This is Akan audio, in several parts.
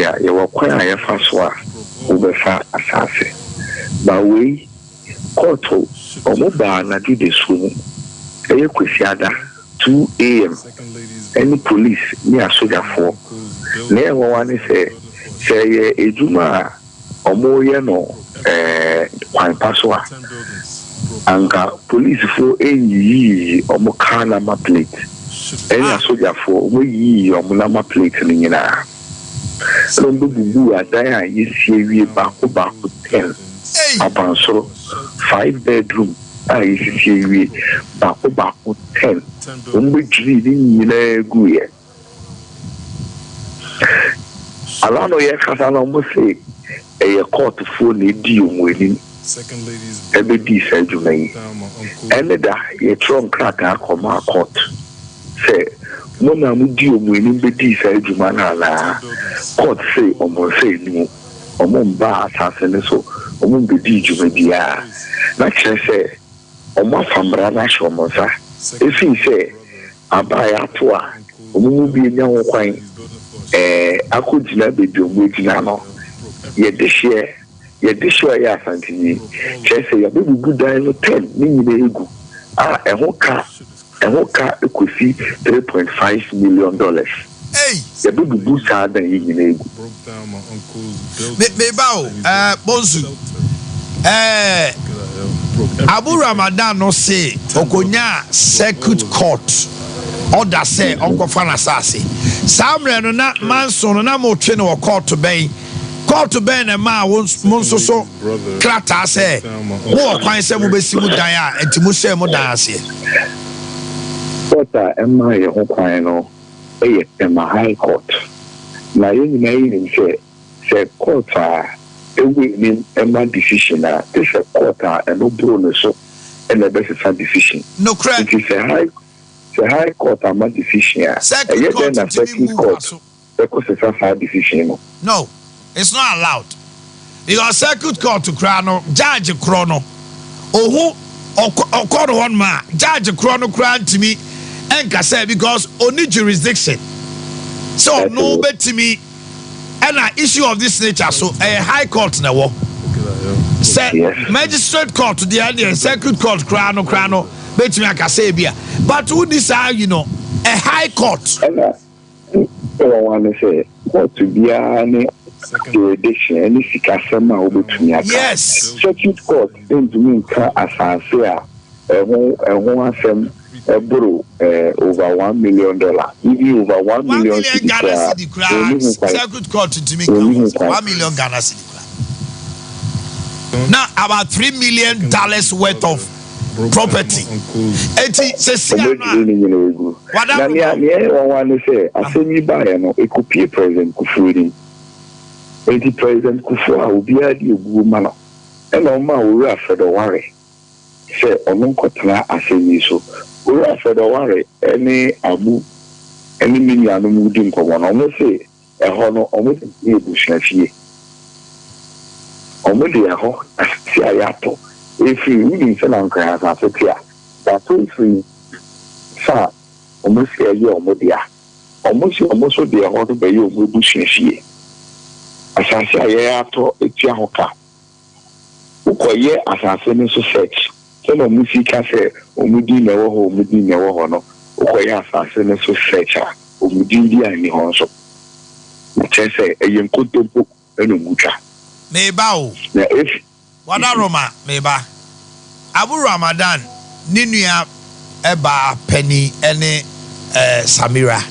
ya yewo kwan ya fa so a obefa asase ba we court omo ba na di de so eye kwesiada 2 a.m. any police ni asoja for na e wo wan say ye ejuma omo ye no kwan paswa anka police for eyi omo kana ma plate any asoja for omo yi omo na ma plate ni nyina so bubu adaya yesi ewie ba ko 10 abansoro 5 bedroom yesi ewie ba ko 10 omo jiri ni nyina guye ala no ye kasa na omo say a court for the deal winning. Second ladies, every decent you may. And that trunk crack a command court. Say, Mona deal winning the decent you man. Court say, almost say no, among bar assassin so, among the deed you may be. Like I say, almost from Branash almost. If he say, I buy a tour, who be young wine. I could never be waiting now. Ye this year ya santini chese ya baby good die no 10 ni nyine egu ehoka ekofi $3.5 million hey ya baby good sa dan nyine egu me bawo bonzu Abu Ramadan no say okonya circuit court order say onko fa na sase samre no na manso no na mo twe no court ben court ben ma monso so krata say wo kwan say mo besi mu dan a enti mo share mo dan ase court a ma ye ho kwan no e ma high court na ye ni na say court a ewe ni ma decision a this a court a no bro no so and the best decision no correct it is a high court a ma decision a ye then na second court because it's a high decision no it's not allowed because circuit court to crown judge chrono ohu okoro one ma judge chrono crown to me enka say because only jurisdiction so no betimi and an issue of this nature so a high court na wo say magistrate court the idea circuit court crown betimi aka say bia but who decide you know a high court want to say court to be any jurisdiction any sikasema obetumi aka yes circuit court then to mean ka asase a asem borrow over $1 million, even over $1 million Ghana cedi crown. Circuit court to me $1 million Ghana cedi crown. Now about $3 million worth of property. Eti se na me want to say asemi ba ya no e kopie president Kufuori. Eti president Kufuori obi adi ogu ma no. E na o ma o ri afedo ware. Se onu nkotena asemi so. We are said aware any abu any mini anu di nkomo na o say e ho no o mo di ebusia fie o mo di e ho asi ayato if you need to know class afetia that free sa o mo say ye o mo dia o mo so di e ho to be ye o mo ebusia fie asase ayato etia ho ka ukoye asase ni so search no musika say omudi na wo ho no okoya asase no so searcher omudi ndi ani ho so che say eyen kotompo eno mucha me ba o na if wada roma me ba Abu Ramadan ninua eba penny ene Samira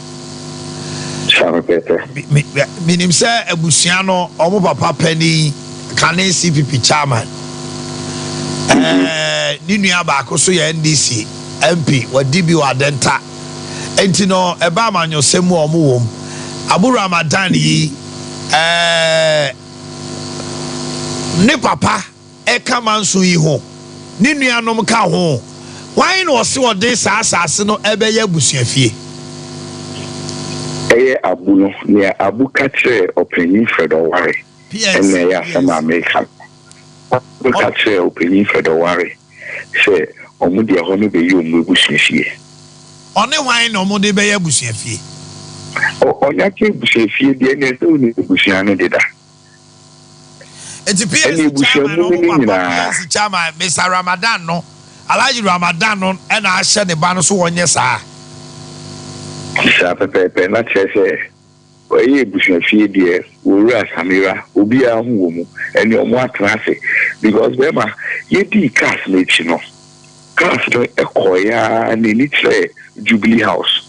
minim say abusua no omo papa penny kane CPP chairman ninua ba ko so ya NDC MP wadi bi wadenta enti no eba manyo semu omo wom Abu Ramadan yi ne papa e kama nso yi ho ninua no ka ho why no se ode saasase no ebe ya busuafie abu no ne abu ka kire opinion Fredo Ware ene ya sama America catch opinion for the worry. Say, Omudi a honey be you, Mubushi. Only wine no more de be a bushie. Onyake bushefie de ne so ni bushane deda. Enti PS chairman no papa PS chairman Mr. Ramadan no Alaji Ramadan no e na ahye ne ba no so wonye saa. Sa pepe na chese. Oye bushefie de wura Samira obi a hu wo mu ene omo atrase because bema ye di cars na chi no. Cars no ekoya ni litre Jubilee House.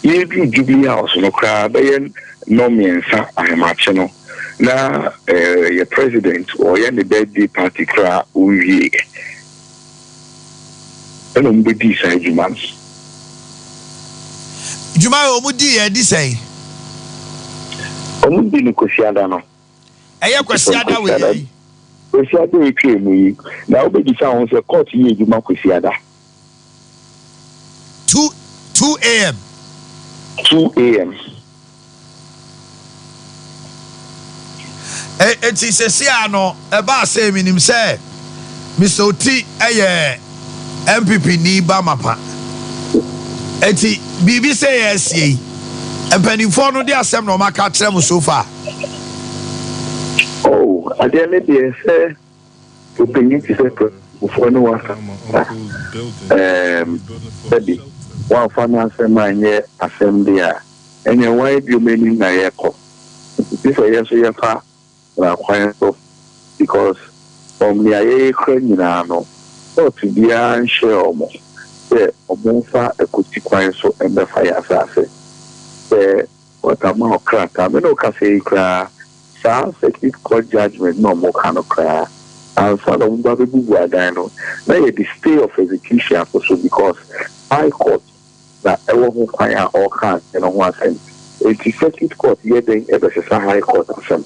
Ye do Jubilee House no kra be no miensa ahemache no. Na your president or your birthday party kra uwie eno mbedi sai juma omudi e di sai omudi ni kosiada no eye kosiada we yi kosiada e twa mu yi na obedi sa won se court yi juma kosiada 2 a.m. 2 a.m. Eti sesi ano eba say minim say Mr. Oti eye MPP ni ba mapa eti bibi say yes yi empanifo no de asem no maka kire mu so far ade ne de say opinion ti say for no wa baby one finance man ye assembly a enye why do many na ye ko this yes so ye fa because from the air no so to be an share omo fa ekuti kwan so embe fire assase what amount krata me no ka say kra sa secret court judgment no mo kind of kra and so the umba be bubu adan no na ye the stay of execution for so because high court that ewo ho kwan a all can no ho asem it secret court ye den e be say high court asem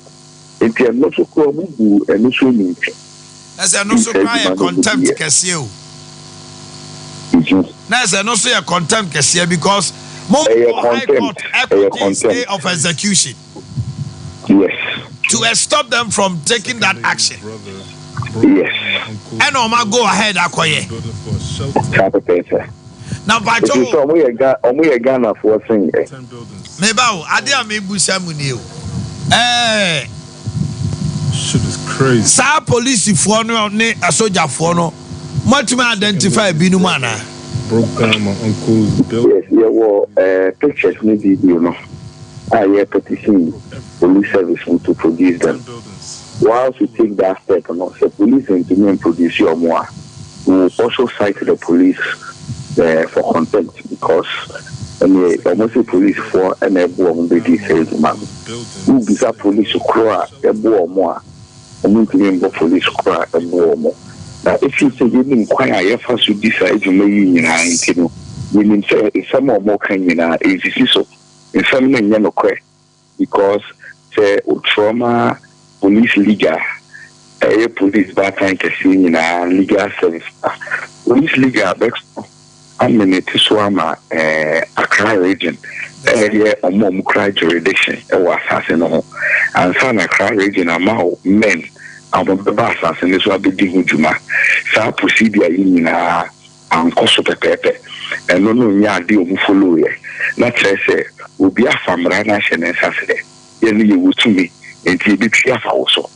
if you are not so cool, and no so mean. As I no so cry contempt Casio. As I no say a contempt Casio because more high court equity stay of execution. Yes. To stop them from taking that action. Yes. And Oma go ahead, Akoye. Now, by Omu Ghana for saying. Mebao, Ade me busa munio. Shit is crazy. Sa police for no ne a soldier for no. What me identify binu mana? Broke down my uncle's building. Yes, there were pictures in the video no. I petition police service to produce them. Whilst we take that step and also police and produce your more, we will also cite the police for contempt because almost the police for an airborne baby says man. Who be that police who cry a boy more? A police cry a boy more. Now, if you say you didn't inquire, first you decide you may know, we mean say some more can is so. In some men, you know, because say trauma police liga, police bad time to see in a legal service. Police liga, I'm in a Tiswama, Accra region, area or mom cry jurisdiction, or assassin, and son Accra region, among men. I'm on the bus, and this will be digging Juma. Sa procedure in and cost pepe, and no ya deal follow ye. Not say, will be a family nation and Saturday. Then you will to me, and he be clear also.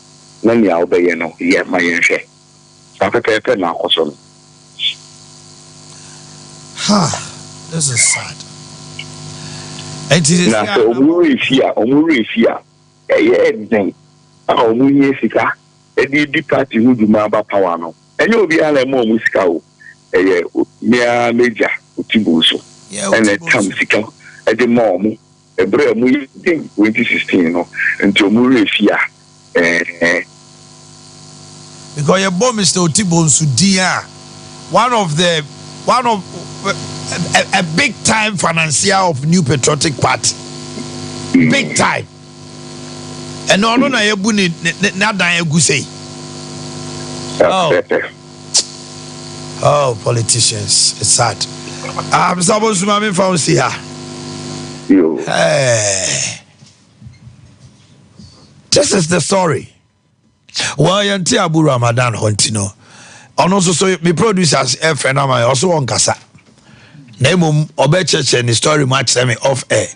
None ya obey, you know, yet my share. Sa pepe now also. This is sad. It is now, so Omuri here, anything. Omunyesika. Edi party who do mamba power no. And you'll be a more musical. Mea major, Utibuso. And a Tamsica, at the mom, a brave movie 2016, no, until Murifia. Because your bomb is still Tibuso, dear. One of a big time financier of New Patriotic Party. Big time. And no, you bunny not die goosey. Oh, politicians, it's sad. I'm supposed to be found here. Hey, this is the story. Well, you see Abu Ramadan Hontino. And also, so my producers, friend of mine, also on Kasa. Name Obechurch and the story match me off air.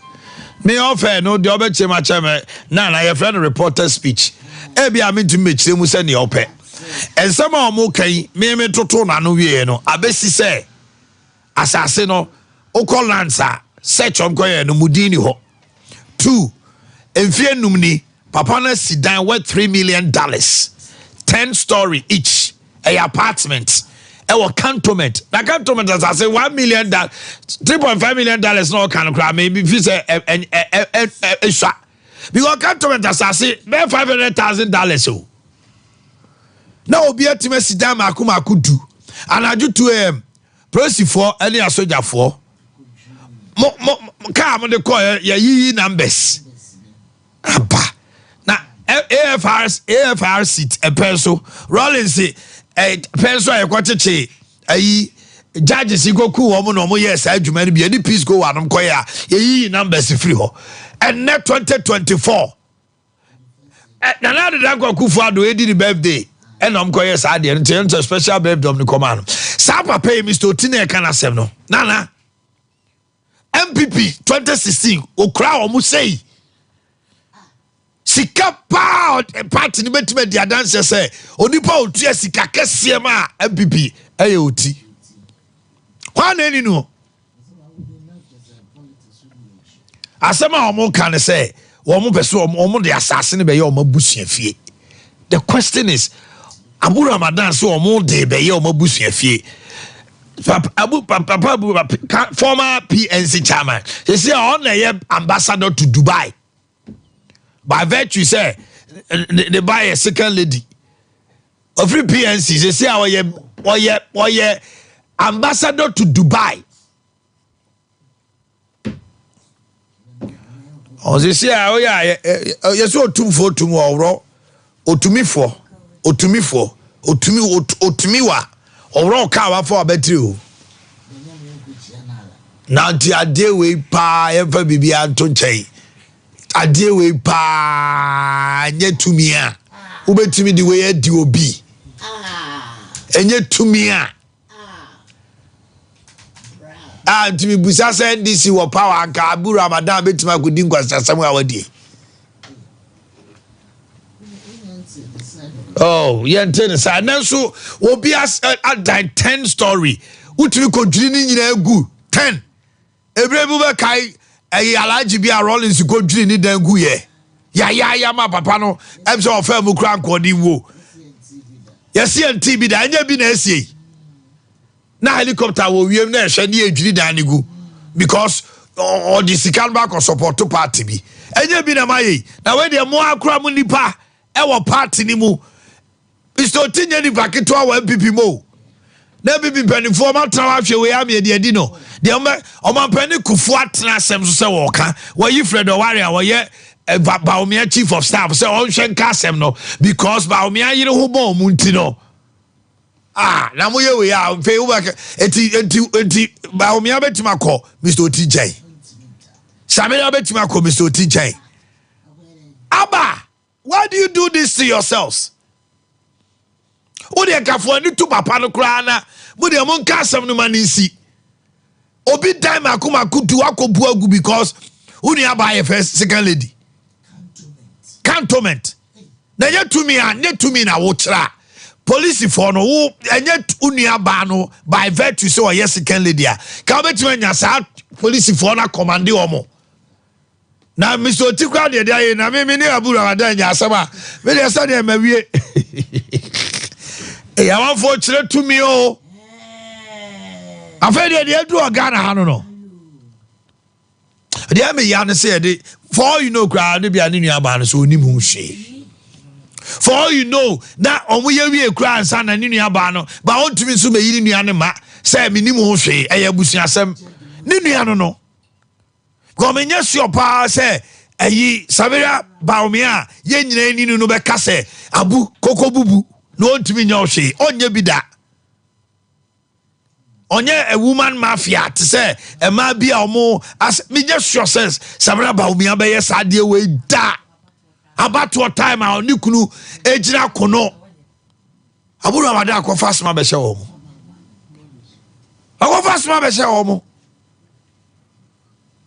Me offer no the obeche ma cheme na your friend reporter speech. Ebi a me to mechire mu se ne ope. Ensama omo kan me toto na no wie no abesi se asase no okolansa search on koye no mudini ho. 2 Enfie numni papa na sidan worth $3 million 10-story each a apartment a cantonment na cantonment as I say $1 million $3.5 million no can cry maybe if you say because cantonment as I say $500,000 oh now obi atime sidan makuma kudu anaju 2 am police for any soldier for mo car de call yi numbers aba na AFR seat a peso Rollins say a peso e kwacheche ayi judges go ku wo mo no mo yes adwuma ni bi any peace go anom koya yi numbers free ho and net 2024 na na de go kufu ado edi the birthday and am koya sa de nti special birthday of the command sa papa Mr. Otine kan asem no nana MPP 2016 okra omu say sika pa party ni betime dia dance say onipa otua sika kese ma MPP eye oti kwa na eni no asema omu kan say omu pese omu de asase ne be ye omu busua fie. The question is Abu Ramadan so omu de be ye omu busua fie. Abu former PNC chairman. He say on a ambassador to Dubai. By virtue say they buy a second lady. Of free PNC, they say our ambassador to Dubai. Oh, they say oh yeah, yes so otumi wa. Oro ka for betri na ti ade we pa efa bibia anto nchen ade we pa nye tumi a ubetumi di we adi obi enye tumi a ntimi busa se ndisi wo power ka Abu Ramadan betuma akodi nkwasasam a wadie. Oh, yentene sa nanso obi as at 10 story utumi ko dwiri ni nyina egu 10 ebrebu be kai alaji bia Rollins ko dwiri ni dan gu ye ya ma papa no emse ofa mu kra nkodi wo yesi enti bi da anya bi na esie na helicopter wo wiem na ehwe ni edwiri dan ni gu because all the sikan back or support to party bi anya bi na maye na we de mo akra mu nipa e wo party ni mu Mr. Otinye ni vaketo wa MPP mo. Na MPP penifo ma trawa hwe we am ye de adi no. De o pani kufu atena asem so se wo ka. Wo yi Fred Oware wo ye Baumia chief of staff say on hwen ka asem no because Baumia yire ho bo mu nti no. Na mo ye we ya fe wo ka enti Baumia betima ko Mr. Otinye. Samia betima ko Mr. Otinye. Abba, why do you do this to yourselves? Odi akafo ni tu papa no kra na mo de mo nka asem no maninsi obi dai makuma kutu akobu agu because uni abaye first second lady cantonment na yetumi na wo kra police for no wo enye uni aba no by virtue so yes second lady a ka betima nya sa police for na command omo na Mr. Otikwa de dey na me ni Abu Ramadan nya asama me de sa de mawie e ya wan fo kire tumi o afede de edu Ghana ha no de am ya ne say de for you know crowd de bia ne nua ba no so onim hu hwe for you know na omo ye wie kura ansa na ne nua ba no ba ontumi so me yiri nua ne ma say me nim hu hwe e ya busuasem ne nua no go me nya sure pa say ayi sabira baomia ye nyina ni no be ka say abu kokobubu no ontumi nya hwe onye bida onye a woman mafia to say a ma bia omo as me just sure says sabira baomia be yes ade we da about what time a oni kunu ejira kono aburu amade akofa asma be hye wo akofa asma be hye wo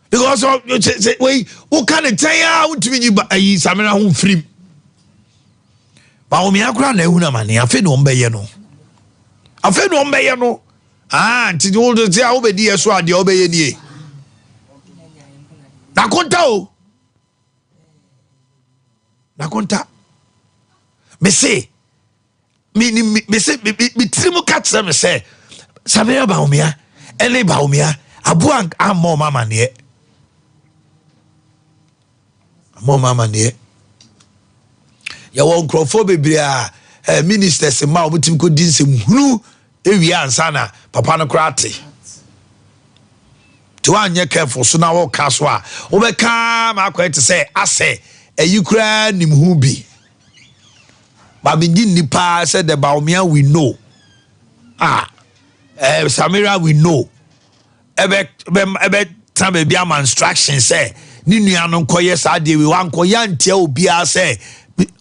because we can tell you out to me but I samina home free. But me akura na ehuna mane afi no mbeye no. Afi no mbeye no. Ah, nti wo do say obedi eso ade obeye nie. Na konta o. Na konta. Me say me say me trimu catch me say samina ba omia ele ba omia abu an ammo mama ne. Mama ne. Ya won crofo bebria ministers ma obutim ko din sem hunu ewia ansa na papa no krate to anye careful so na wo kaso a wo be ka ma kwete say ase ayikura nim hu bi ba begin nipa say the baumia we know Samira we know ebe time be am instruction say ni nua no koye sa de we wan koya ntia obi a say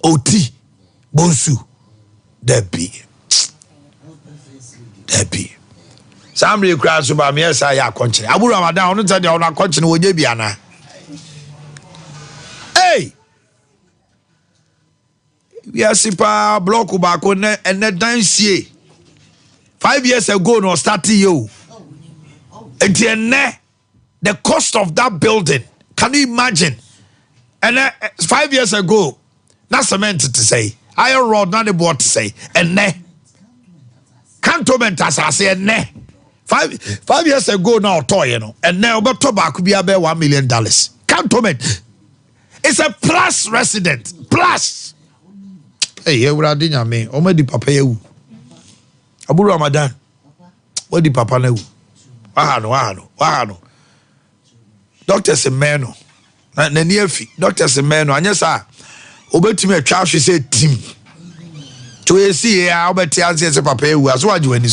oti bonsu debi samre kra so ba me esa ya konchire aburu ramadan onu tade onu akonchire woje bia na hey we are sipa block ba ko ne dansie 5 years ago no start you and the cost of that building, can you imagine? And 5 years ago na cement to say iron rod na the board to say and cantonment as I say and 5 years ago now toy you know and now but tobacco be about $1 million cantonment. It's a plus resident plus hey you would dinya me o me di papa you aburu ramadan what di papa na wahano doctor semeno na neafi doctor semeno anyesa obetimi atwa hwe say team to esi ya obeti anse say papa ewu aso waje wani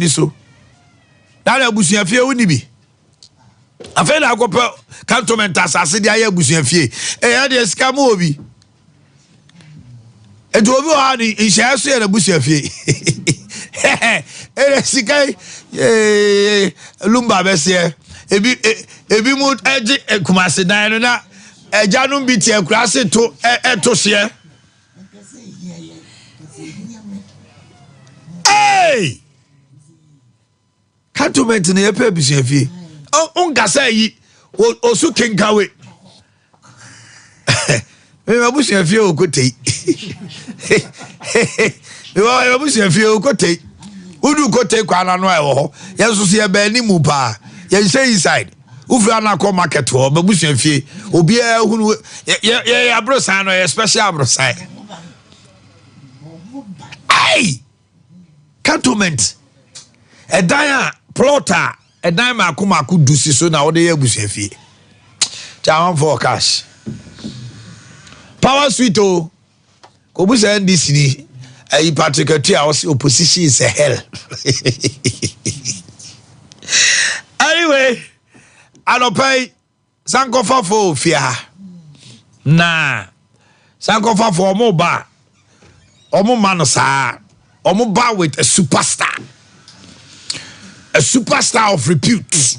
so na na busuafie woni bi afa na akopa cantonment asase dia ya busuafie ya de sika mo obi edo obi o ha ni nhia so ya na busuafie sika lumba bese ebi mu eji kumase dan no na ejanum bi tie kura se to se hey cantonment na yepe bisuafie on gasa yi osu kenkawe me babusuafie okotei me babusuafie okotei udu kote kwa na no e ho yeso se be ni mu pa ye say inside ufra na ko market ho babusuafie obi a hunu ye abrosan no ye special abrosan ai cantonment edan plotter edan makomaku dusi so na wode ye abusuafie chawan for cash power suite o ko busa ndc ni a particular opposition is a hell. Anyway, I don't pay Sankofa for fear. Nah, Sankofa for Omoba. Omo Manosa. Omoba with a superstar of repute.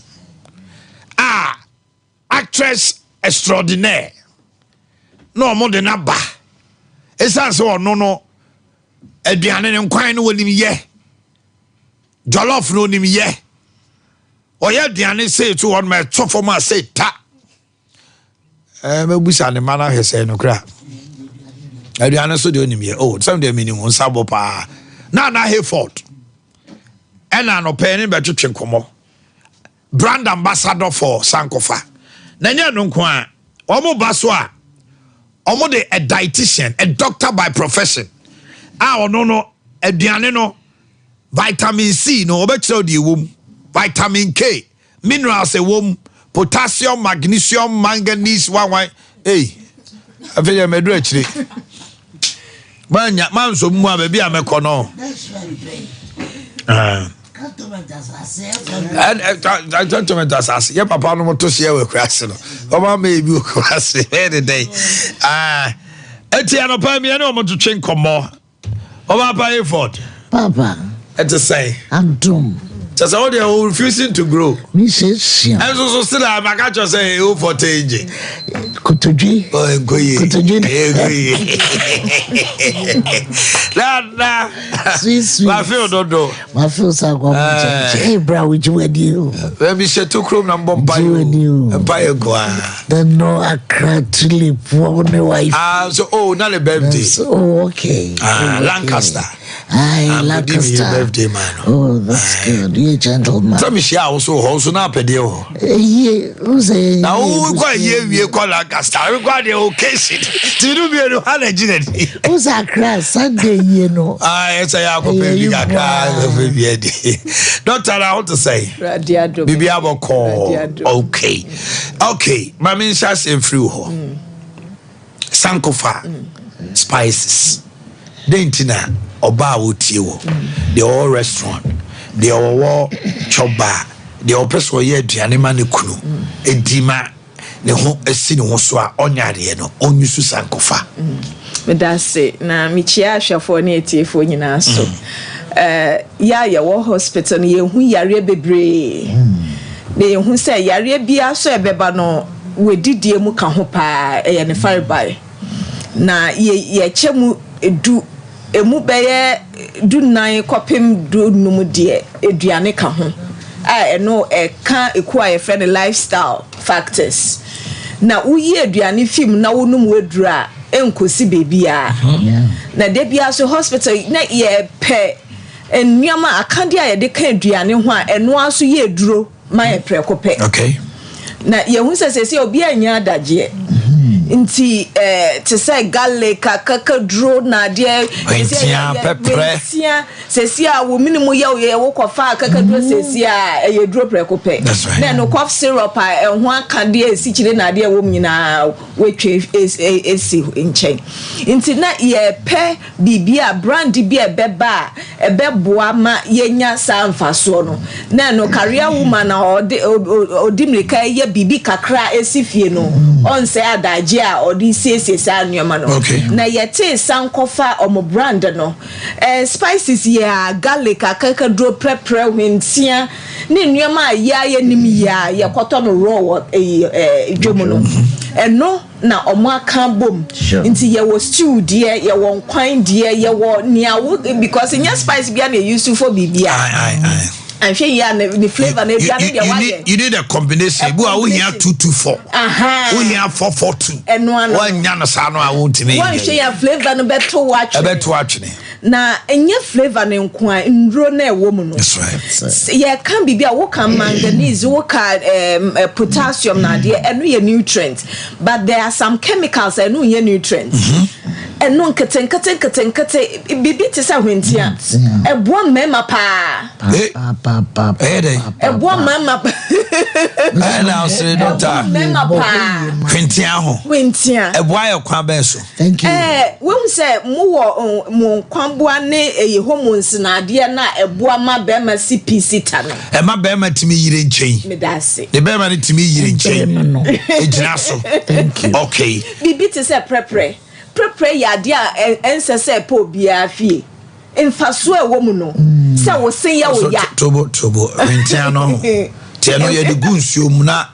Actress extraordinaire. No more than a bar. It's also no. Ediane ne nkwan no wonim ye jollof no nim ye oya diane say to one my chofo ma say ta mebusa ne mana hwese no kra ediane so de onim ye oh some de minim nsabo pa na Hayford ena no pe ne betwetwe komo brand ambassador for Sankofa na nya no nkwan omo baso a omo de a dietitian a doctor by profession no aduane no vitamin C no obetro de wom vitamin K minerals e wom potassium magnesium manganese wan hey afeya medu akire manya manso mu a bia mekọ no cantonment asase ye papa no moto se we kwase no o ma me bi kwase every day eti anopa mi na o moto twen komo Oba Hayford. Papa. It's a say. Adum. Just all they are refusing to grow. Me says, I'm so still I'm a catch or say, oh, for TJ. Kutuji. Oh, Kutuji. Nah. Sweet. I feel don't know. My feels are going. Hey, bro, which way do you? Let me say 2 chrome number by you. Empire go. Then no, I can't sleep for my wife. So, oh, not a birthday. Oh, okay. Lancaster. Aye, Lancaster. Birthday, man. Oh, that's good. You gentleman. Tell me, she also not a deal. Yeah, who's a now, who got you call Lancaster? We got the occasion. Do you know how who's a crash Sunday, you know? Yes, I have a baby. Don't I want to say, Bibi Abo call. Okay, my main shots in through her. Sankofa, spices, Dentina, Oba Utio, the old restaurant, the old chop bar, the old person here, the animal, a dima, the home, a sin was on Yadiano, on you to Sankofa. But that's it. Now, Michia for native for you now. So, ya war hospital, you who yare bebre. They who say yare be so a bebano, we did the muka hopa and a fire by. Na ye chemu do a mubeye do nine copim do no dear, a dianica home. I know a can't acquire friendly lifestyle factors. Now, we hear Diani film now, no more dra. Enkosi baby na debia so hospital na ye pe ennyama akande a ye de kan aduane ho a eno aso ye duro ma ye prekope okay na ye hu sese obi anya adagye nti to say garlic kaka duro na de pepper sese a wo minimu ye wo kofa kaka duro sese a ye duro prekope na no cough syrup a ho akande esi kire na de wo nyina wetwe esi nchen nti na ye pe bibia brand bia beba ebeboa ma yenya samfaso no na no career woman na odimrika ye bibi kakra esi fie no on say adaje a odi siesie anwema no na yete sankofa omo brand no spices ya garlic akaka dro prepare wentia ne nwema ya nim ya yekoto no raw dwomo no eno na omo aka bom nti ye wo stew die ye wo nkwan die ye wo niawo because nya spice bia na use for bibia and sure ya the flavor na bia na you need a combination bu a wo hia 224 wo hia 442 eno ano wo nya no sa no a wo ntime wo sure ya flavor no beto watchne na enye flavor ne nkwa ndro na ewo mu no that's right ye can bibia wo kan manganese wo ka potassium na de eno ye nutrient but there are some chemicals eno ye nutrients eno nkete bibi te sa hwentia ebo mema pa ebo mama na say doctor mema pa hwentia ebo ayo kwa be so thank you when say mo kwamboa ne hormones na de na ebo ama be ma CPC ta no e ma be ma timi yire nchen me da se de be ma ne timi yire nchen ejina so thank you okay bibi te say prepare ya dia ensese po bia fie enfaso e wo mu no se wo sen ya wo ya tobo rentia no tie no ye de gunsuom na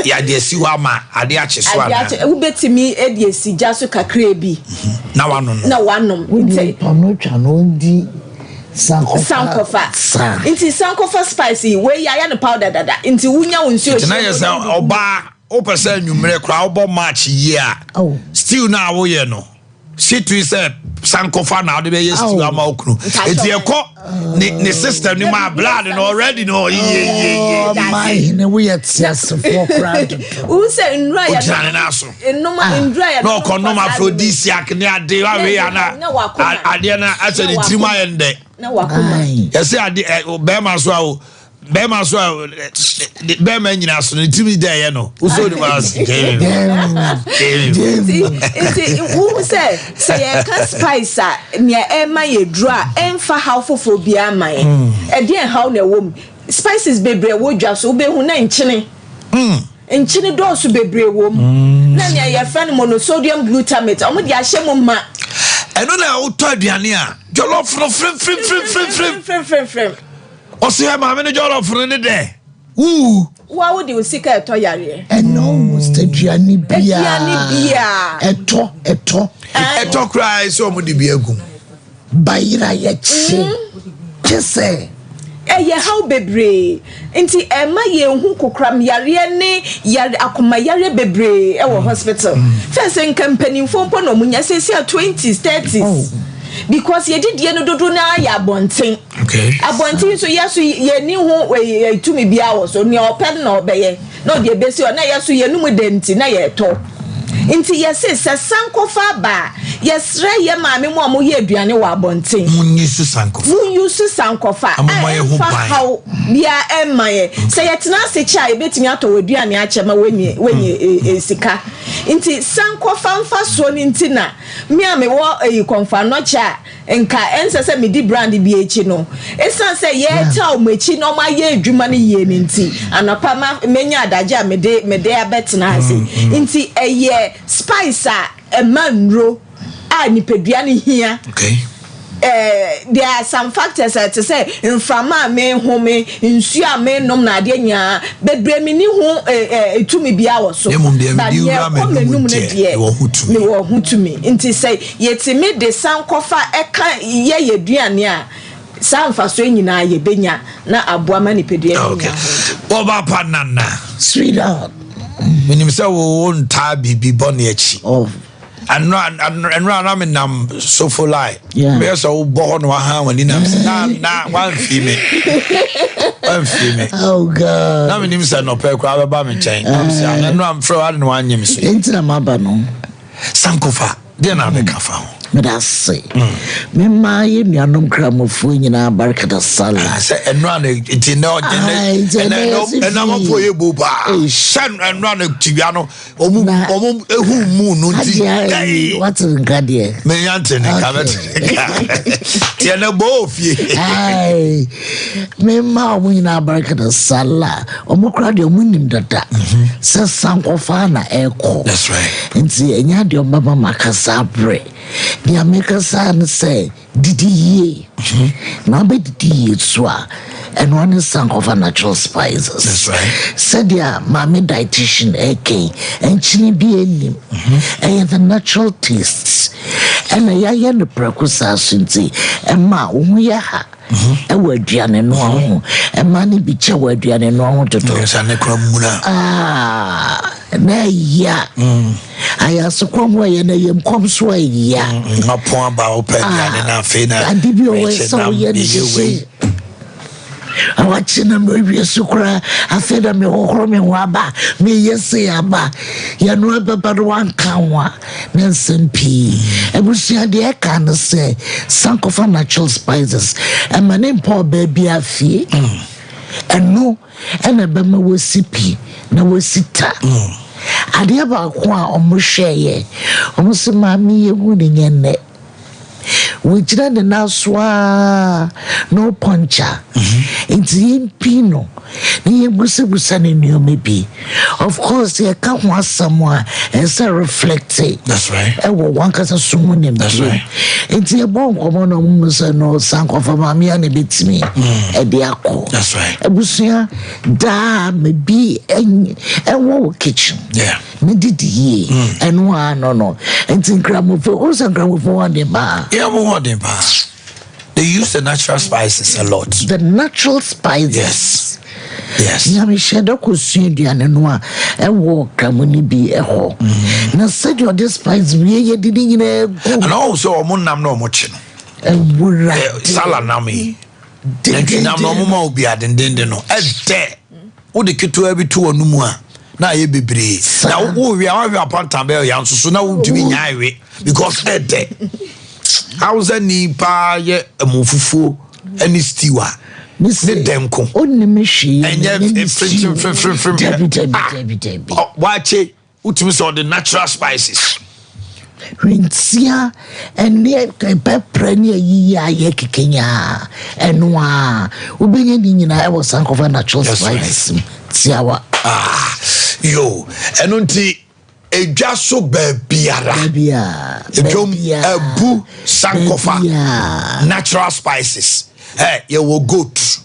ya de si wa ma ade ache so ana wo betimi e de si jaso kakra bi na wanom nti no twa no ndi sankofa nti sankofa spicy we ya no powder dada nti wunya wonsuo na ye say oba o person nwumre kra obo match ye a still na wo ye no situ say sankofa na de be ye still ama okunu enti ekọ ne sister ni ma blood no already no ye my ne we at yes for crowd who say nra ya nra ya no ko no aphrodisiac ne ade wa we ya na ade na ase ni trima yende na wakoma yes ade be ma so Bema so Bema nyina so ne timi da ye no uso ni was who say ye can spice near ema ye draw emfa how fofo bia man e de how na wom spices bebre wo dwa so be hu na nchene nchene do so bebre wom na ne ye fa monosodium glutamate omo de ahye mo ma eno na o to aduane a jollof no frem o se ma me no jollof no ne de wa wo de o sika eto yare eno mustaduane bia eto cry so mo de bia gum bayira ye chese eye how bebre nti ema ye hu kokram yare ne yare akoma yare bebre e wo hospital first company mpo no munya sesi 20s 30s because ye did ye no dodo na ya bonten abonten so yeso ye ni hu tumi bia wo so ne oped na obeye no de besi o na yeso ye nu mu denti na ye to inti yesi se sankofa ba yesre ye maame mu amoye aduane wa abonten munyisi sankofa amama ye hu ban bia emaye se yetena se cha ebetimi ato aduane achema wenye sika inti sankofa mfa so ni ntina mi ame wo konfa no cha enka ense se medi brand bi echi no esan se ye ta o machi no ma ye adwuma ne ye nti anapa ma menya adaje a mede abetena ase inti eye spice a emanro a nipadua ne hia there are some factors to say inframa me home nsu a me nom na ade nya bebre mi ni hu etumi bia wo so ba ye ko menum ne de me wo hutumi nti say yetimi de sankofa eka ye yeduane a sanfa so nyina ye benya na aboa ma nipadua nya oba panana sweetheart minim say wo nta bibi bone achi and run nam so for lie. Me so born wa ha wani nam na one female. Oh God. Na me nim say no pe kwa ba me chen. And I'm fro ade no anyem so. Entina maba no. Sankofa. Dey na me ka fa. Me da say. Me ma ye nuanom kramofo nyina barkada sala. Say enra na iti no na mo fo ye bo ba. Shan enra na tibia no omu ehu mu no nti. What in gadie? Me yante ne ka bet. Tie na bo fie. Ai. Me ma omu nyina barkada sala. Omu kra de omu nim dada. Se sankofa na eko. That's right. Nti enya de omba makasa bre. The American say, did ye? Now be did ye swa, and one is sunk of natural spices. That's right. Said ya, mammy dietitian, AK, and chini be in him, and the natural tastes, and a yayan the precursor sinti, and ma umuyaha. A word Diane no, and money be cha word Diane no to do. Na ya. I ask come way and I am come sway ya. No point about open na fe na. I did you always so ye. I watch na movie sukra afeda me hohoro me waba me yesi aba ya no aba one kanwa na nsempi ebusia de e kan say sankofa natural spices and my name Paul baby afie and no and ebe me wosipi na wosita ade aba ko a omohweye omoso mami yehu ne nyene we jira the naswa no puncher it's pino ni busa ne nyomebi of course ye ka ho asamo and reflect. That's right. E wo wan kasa sumu nem. That's right. It's a bon komo no mu se no sankofa mami ane betimi e de akọ. That's right. Ebusia da me bi wo kitchen. Yeah. Me did ye and one no enti gramofo o san gramofo one de ba. Yeah, more than ba. They use the natural spices a lot. The natural spices. Yes. Nyame shedo kosu duane no a ewo kramoni bi eho. Na said your spice we ye didi nyina go. And also omunam na omochi no. Ewura sala nami. Enti nam no moma obi adendende no. Ede. Wo de keto abi to onumu a na ye bebre. Na wo wi awa apanta be ya nsoso na wo tumi nyaawe because ede. Hausa ni pa ye emufufu any stewa. The demko. Only machine. And yet, Boakye, ultimately saw the natural spices. Rinsia and near pepper near ye kikenya and wa ubin in I was sunk of a natural spices. Siawa. Yo, and until a just so babiara. Edom ebu sankofa. Natural spices. You will goat,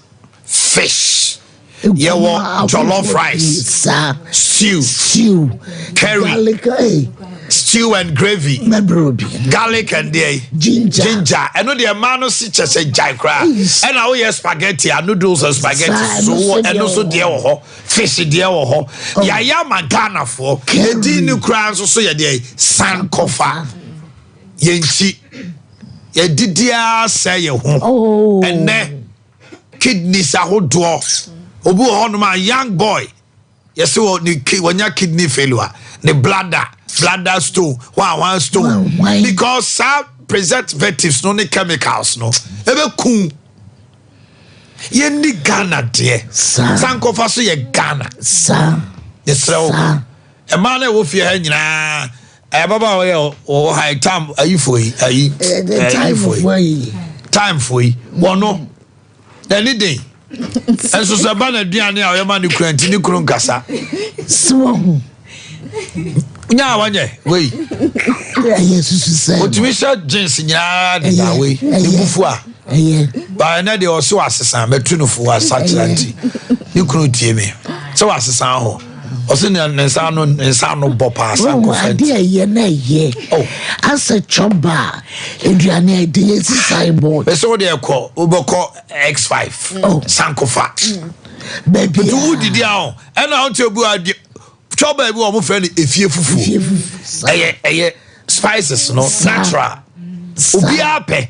fish. You will jollof rice, stew, curry, stew and gravy, garlic and ginger. And no the man no see just a jaikra. And now we spaghetti and noodles and spaghetti. So and also dear fish dear ya magana for. The new crowns also ya dear sankofa. Yenchi. Ye didia say ye home. And then kidneys are hot dwarf. Obu on my young boy. Yes, when your kidney failure, the bladder stone, one stone. Because some preservatives, no chemicals, no. Ever cool. Ye ni Ghana, dear. Sankofa so ye Ghana. Yes, so. A man will fear him. Baba, or high time, are you for it? Time for it. One no. Any day. And so Sabana Diana, your man, you can't in Kurun Kasa. Swung. Now, one day, wait. What we said, Jensen, yard in that way. By another or so as a son, but two for such you couldn't hear me. So as a son. Osini nsano bopa sanko dia ye na ye as a choba eduane de cyborg be so de ekọ oboko X5 sankofa baby tu didi ahụ ena on tebu adi choba ebi omo fe ni efie fufu eye spices no natural obi ape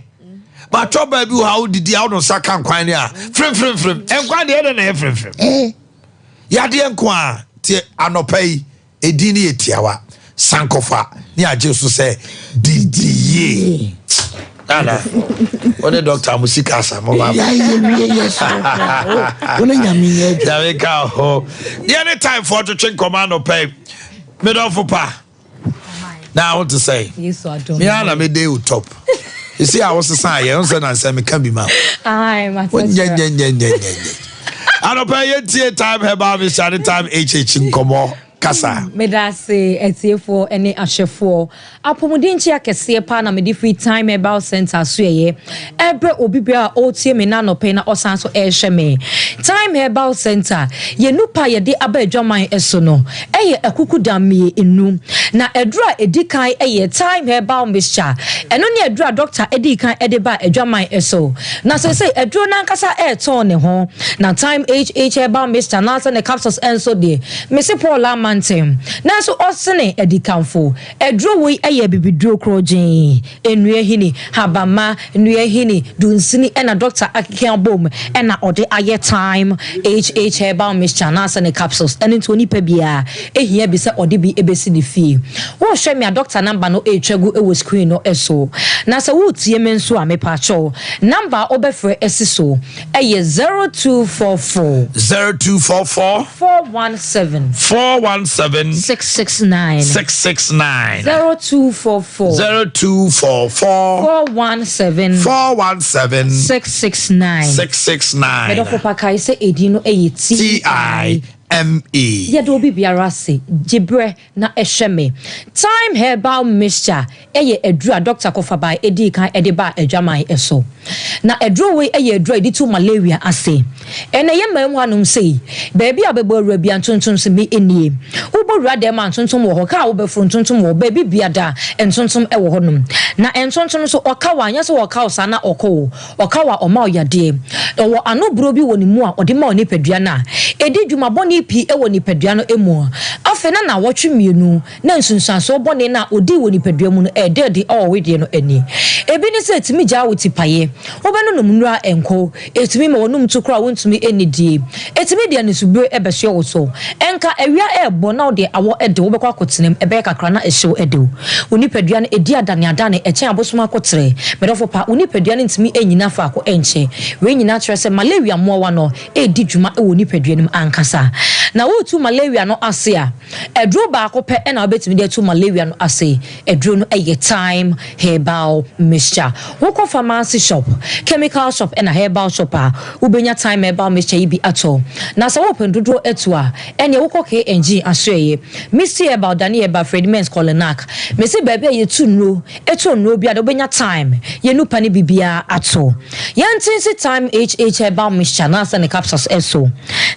but choba ebi how didi ahụ no saka nkwan ni a frem enkwan de na frem yade enkwan ti anopai edini etiawa sankofa ni aje so say didiye ala one doctor musika samo ba yes one nyamiye there we go the any time for to check command pay middle for pa now I want to say yes so I don't me ana me dey top you see I was say you say na say me can be ma ai my anopai ye time heba me share time nkomo kasa medase etiefo ene ahwefo apomudinchi akese pa na medi free time about center so ye ebe obibia o tie me na no pe na osan so ehwe me time about center ye nupa ye de aba adwaman eso no eye akuku damie enu na edura edikan eye time about mixture eno ne edura doctor edikan edeba adwaman eso na say eduro na nkasa ton ne ho na time about mixture na say ne capsules enso de Mr. Paul Amantem na so osene edikanfo eduro we eye bibiduro krojin enue hini habama enue hini dunsini ena doctor Akye Abom ena ode aye time about mixture na say ne capsules eno to nipa bia ehia bi say ode bi ebesi di fie wo hwe me doctor number no etwagu ewo screen no eso na say wo tie me nso a me pa cho number obefre esiso eye 0244 417 669 0244 417 669 Medo for kai say edino eye TIME yedo bibiara se gibre na ehweme time herbal mixture eye edura doctor Kofa edi kan edeba adwaman eso na eduro we eye eduro edi to malaria ase ene ye mamu anum sei baby abebo awura bia ntontom se me enie ubowura dem antontom wo ho ka wo befro ntontom wo baby biada entontom e wo honum na entontom so okawa anya so okawa sana okawa oma oyade wo anobro bi woni mu a ode ma oni padua na edi dwuma boni pi e woni padua no emu afena na wotwe mienu na nsunsanso boni na odi woni padua mu no ededi we no ani ebi ni se timi ja wuti paye obenu no munura enko etimi ma wonum tukura wontumi enidi etimi de ne subure ebehye wo so enka ewia ebo na ode awo ede wo bekwa kotenem ebe kakra na ehyew ede woni padua no edi adane echen abosoma kotere medofo pa woni padua no ntimi enyina fa ko enche we nyina kire se malaria mowa no edi dwuma e woni padua no ankasa na wo tu malaria no ase a edro ba akopɛ na obetimi de tu malaria no ase edro no eye time herbal mixture wo ko pharmacy shop chemical shop na herbal shop a ubenya time herbal mixture yi bi ato na sa wo pendodo etu a ene wo ko KNG ahweye misi about Daniel ba Fredmans Colonac mesi baabi a yetu nro etu nro bi a ubenya time ye nupa ni bibia ato yantinsi time HH herbal mixture na sa ne capsules eso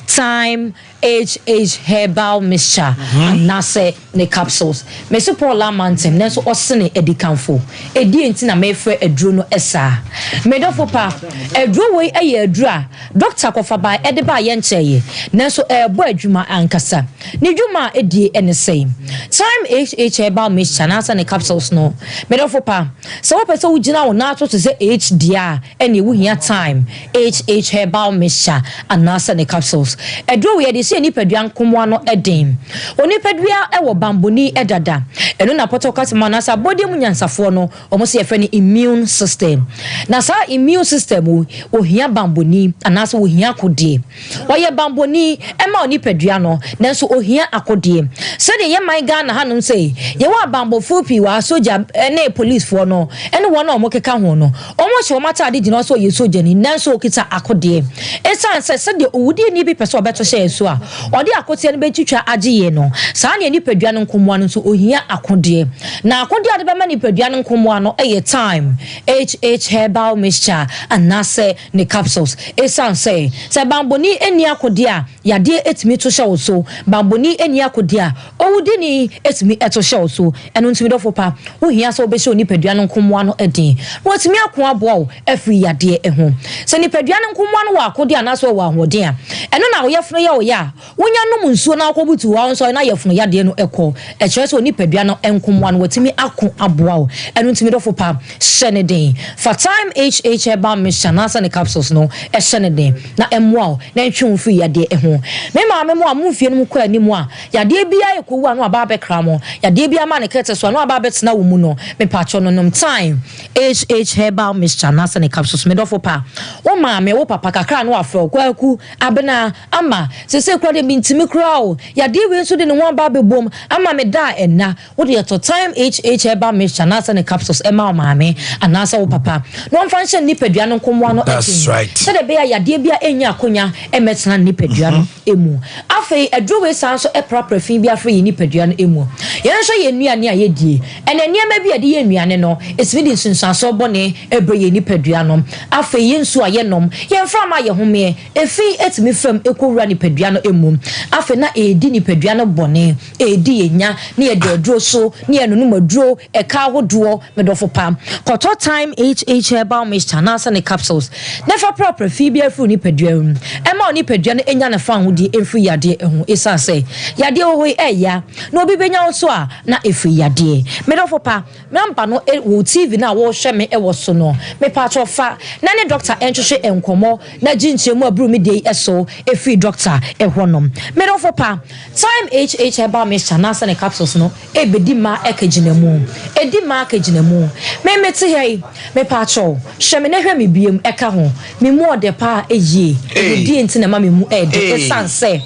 time HH herbal mixture and nase ne capsules me so Paul Lamantin nenso osene edikanfo edi enti na me frɛ aduro no esa me dofo pa aduro we eye adura doctor kofa ba ede ba ye nkyeye nenso ebo adwuma ankasa ne dwuma edi ene sei time HH herbal mixture nase ne capsules no me dofo pa so wo pese wo gina wo na to se HDA ene wo hia time HH herbal mixture and nase ne capsules aduro we se nipadua nkomo no eden onipadua ewo bamboni edada eno na potokat manasa body mu nyansafo no omo se yefe ni immune system na sa immune system wo hia bamboni anasa wo hia akode wo ye bamboni ema onipadua no nanso o hia akode se de ye man Ghana hanom se ye wa bambofo pi wa soja ne police fo no ene wo na omo keka ho no omo che omo ta de gina so ye soja ni nanso okita akode esan se de owudi ni bi pese obeto she so a odi akote no betwitwa agiye no saa ne nipadua no nkomoa no so ohia akode na akode ade be ma nipadua no nkomoa no eye time HH herbal mixture anase ne capsules esan say bamboni eni akode a yade etimi to hye so bamboni eni akode a owudi ni etimi eto hye so eno ntimi dofo pa ohia so be hye nipadua no nkomoa no eden wotimi akon abo afri yade eho se nipadua no nkomoa no wa akode anase wa ahoden a eno na wo yefno ye wo ya wonya no nsuo na akobutu wa nso na yefunu yade no ekọ ekere so nipadua no enkomwa no watimi akon aboa o enu ntimi dofo pa sheneden for time HH herbal mixture na sa ne capsules no sheneden na emwa o na ntwe free yade eho me ma me mo amfie no kwa ani mo a yade bia ekowu anu aba bekra mo yade bia ma ne kete so anu aba betena wo mu no me pacho no nom time HH herbal mixture na sa ne capsules me dofo pa wo ma me wo papa kakra no afro kwaku abena ama se kwa de bintimi kra o yade we nso de ne ho ba bebom ama me da enna wo de to time HH herbal mixture na sa ne capsules ema o maame anasa wo papa no mfa nhye nipadua no nkomo no that's right se de be yade bia enya akonya emetena nipadua no emu afei adwo we san so epra fin bia afei nipadua no emu ye nso ye nuane a ye die ene niam bia de ye nuane no esimi de sunsanso bone ebre ye nipadua no afei ye nso aye nom ye mfa ma ye home efi etimi fam ekowura nipadua no emu afe na edi nipadua no bone edi yenya na ye de aduro so na ye nunu maduro eka hodo medofo pam koto time HH herbal mixture na sa ne capsules never proper fi bia fru nipadua ema nipadua no enya na fa hodi efri yade ehu esa se yade ho eya na obi benya so a na efri yade medofo pa mempa no wo TV na wo hwe me ewo so no me pa cho fa na ne doctor enhwehwe enkomo na ginchemu abru me dey eso efri doctor ehwonom medofo pa time HH herbal mixture na sa ne capsules no ebedi ma ekaginamu edi ma ekaginamu me meti hei me pa cho hwe me na hwe me biem eka ho me mu ode pa eyi edi enti na ma me mu ede esanse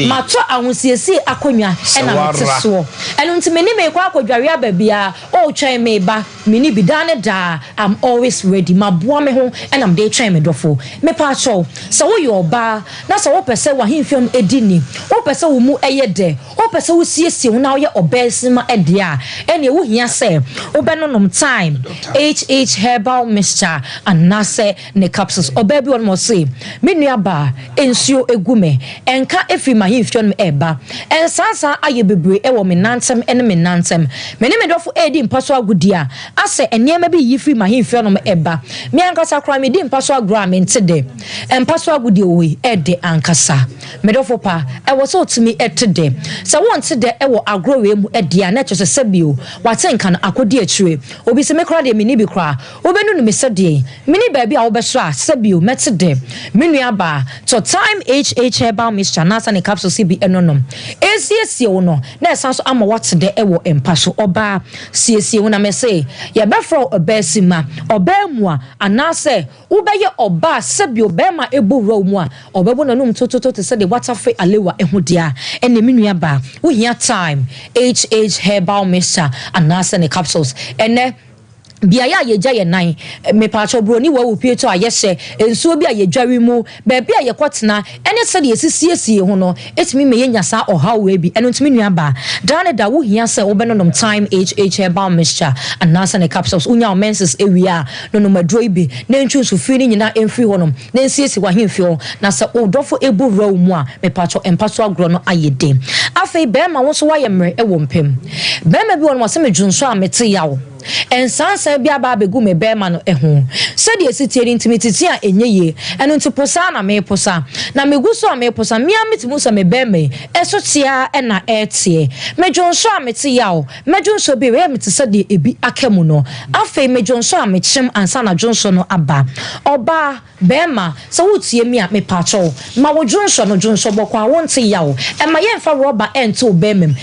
ma to ahosiesi akonwa ena meti so eno nti me ni me kwa akwadware ababia o twen me ba me ni bidane da I'm always ready ma boa me ho ena me dey twen me dofo me pa cho so wo yo ba na so wo pese wa himfiam edi ni wo pese wo mu eye de wo pese wo siesie wo na wo ye obesima ede a ene wo hia se wo be no nom time HH herbal mixture anase ne capsules obabi won mo say me nua ba ensuo egume enka efi ma himfiam eba ensansa aye bebre e wo me nantem ene me nantem me ne me dofo edi mpaso agudia ase eniema bi yifi ma himfiam eba me ankasa kra me di mpaso agra me ntede mpaso agudi owe ede ankasa me dofo pa e wo so timi etede se won tede e wo agrowe mu ede a na kyese sebio watenka na akodi akire obi se me kra de me ni bi kra obenu no me sede me ni ba bi a wo be so a sebio metede me nua ba to time HH herbal mixture na sa ne capsule bi enonom esiesie wo no na esan so ama watede e wo empaso oba siesie wo na me say ye be fro obesima obemua anase ubeye oba sebi obema eburo mu a obebo nanum tototo te se de watafe alewa ehudia ene menua ba wo hia time HH herbal mixture anase ne capsules ene biaya yeja ye nan me paacho bro ni wa wo pie to ayehye ensuo bi ayedware mu ba bia ye kwotena ene se de esisiesie ho no etimi me yenya sa oha we bi eno ntimi nua ba dane da wo hia se wo benonom time HH herbal mixture anasa ne capsules unya menses ewia no no madroi bi na ntwunsu fi ni nyina emfiri honom na ensiesie wa hemfi ho na se odofo ebu raw mu a me paacho empaso agro no ayede afei be ma wo so wa ye mre e wo mpem be ma bi wono se medwunso a mete yawo ensansa bia ba begu me bema no eho se de esitieri intimititi a enyeye eno ntiposa na me posa na meguso a me posa mia metimu so me bema eso tia na etie medwonso a meti yawo medwonso bi we meti se de ebi akemu no afei medwonso a mechim ansa na dwonso no aba oba bema se wotie mi a me pacho ma wo dwonso no dwonso bokwa wonte yawo e ma ye mfa rubber ento bema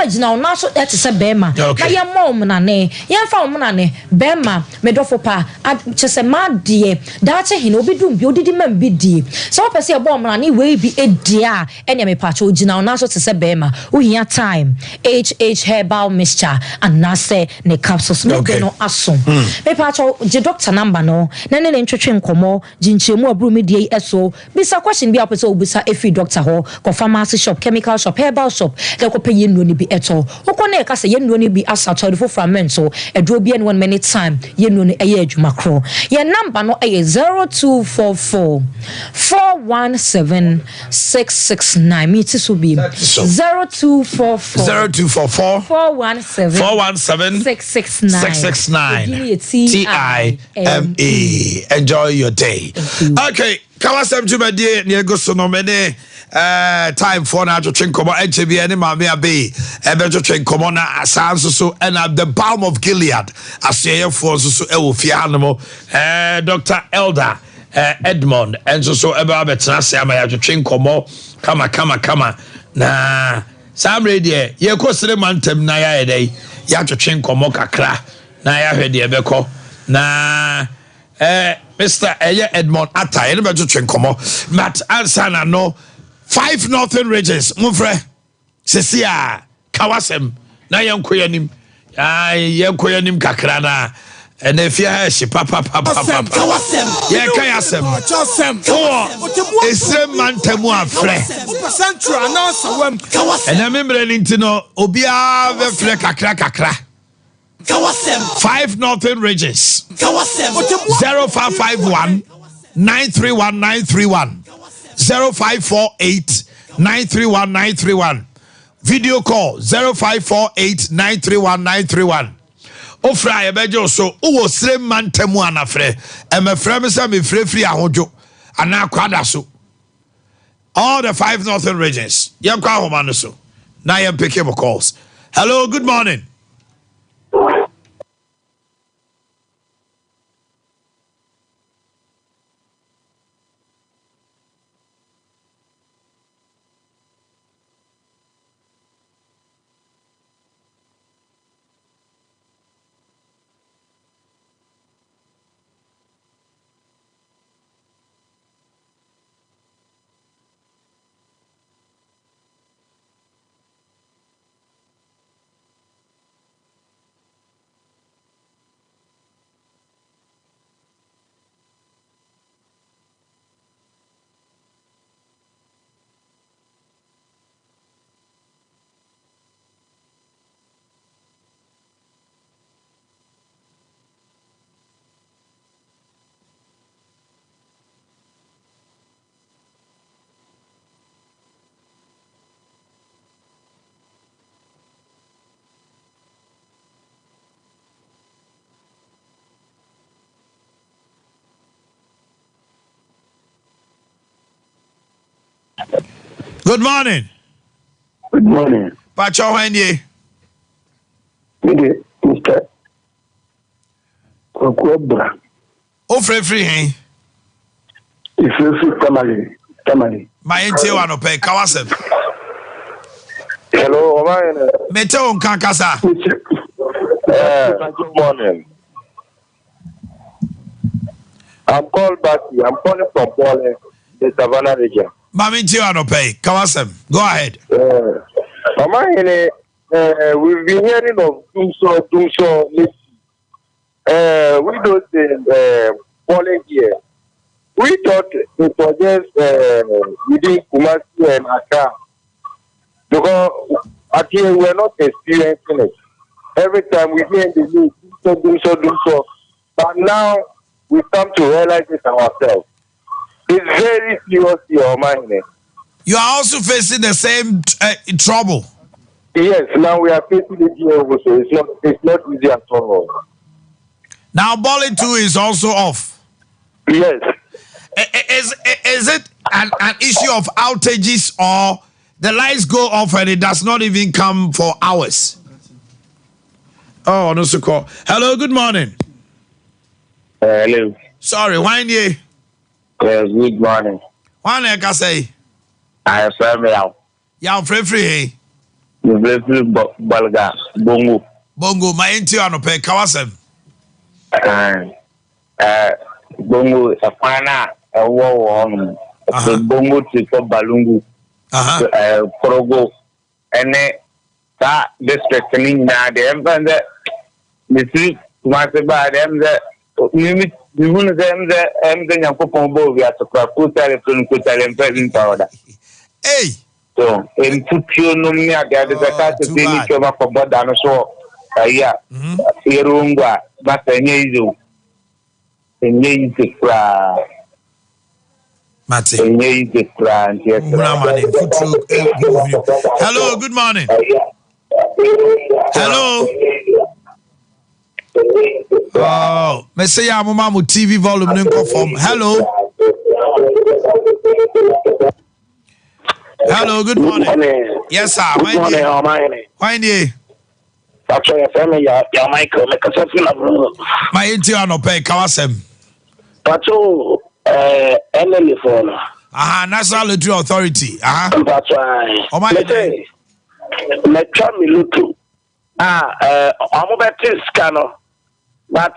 gina ona so ete se bema na ye mom na ne fa omunane bema medofo pa chese ma die dache hine obidum bi odidi mam bi die so opese e bo omunane we bi edia enya me pa cho gina ona so tese bema uhia time HH herbal mixture anase ne capsules no no aso me pa cho je doctor number no na ne ntwetwe nkomo ginchemu abru me die eso bisa question bi opese obisa efi doctor ho ko pharmacy shop chemical shop herbal shop de ko pe yennuo ni bi eto ukone e ka se yennuo ni bi asato fo fragment so edrobi and 1 minute time yenu no eye adwuma kro ye number no eye 0244 417 669 me ti so bi 0244 417 669 TIME. Enjoy your day. Okay, kawasem jumadi ne go so no mene time for na to train komo HB any mama be ebe to train komo na asanso so and at the balm of Gilead aseye for so e wo fie hanmo Dr. Elder Edmond and so ebe abetena se ama ya to train komo kama na sam radio ye ko sere mantem na ya edai ya to train komo kakra na ya hwede ebe ko na Mr. Edmond Atai ebe to train komo but answer na no 5 northern regions mufre sesia kawasem na yenkoyanim kakra na enefia he papa kawasem ye kayasem esrem mantemu afre central announcer wem kawasem ena membre nintino obia ve fre kakra kawasem 5 northern regions kawasem 0551 931931 0548 931931 video call 0548 931931 ofra ye bejo so wo srem mantemu anafre emefre me se me frefri ahojo ana kwada so all the 5 northern regions yam kwa homa no so na yam pick up calls. Hello, good morning. Good morning. Good morning. Pacho Wendy. Mr. Okobra. O free hein. If Tamale. My ente wa no pe kawasem. Hello, Omanhene. Mete on kankasa. Good morning. I'm called Boakye. I'm calling from Paul, the Savannah region. Mami Tiano Pay, Kawasem. Go ahead. Omanhene, we've been hearing of doomsor. We don't say pollen here. We thought it was just within Kumasi and Accra. Because at here we are not experiencing it. Every time we hear the news, doomsor. But now we come to realize it ourselves. It's very serious here, Omanhene. You are also facing the same trouble. Yes, now we are facing it here also. It's not easy at all. Now, Bolly 2 is also off. Yes. Is it an issue of outages or the lights go off and it does not even come for hours? Oh, no, so call. Hello, good morning. Hello. Sorry, why ye? Yes, good morning. Why I can say? I am Yaw. Yaw free. Balga, Bongo. Bongo, my intio pay Kawasem. Bongo, a fana, a war on the Bongo to Balungu, Krogo, and that district in the emperor, the street, Masaba, them that you wouldn't them that and then you put on board. We have to put and present powder. Hey, so in Putu no me there is a cat to be over for Bodano so yeah Irunga but enyezu fra Mate enyezu fra hello, good morning. Hello. Oh, me say ya mama mu TV volume no from. Hello. Hello, good morning. Yes, sir. Good morning, Omanhene. Why ye? That's why I say ya Michael, make us feel bro. My intio no pay Kawasem. Pato enemy for National Lottery Authority. That's why. Omanhene. Me try me lutu. I'm better scanner. But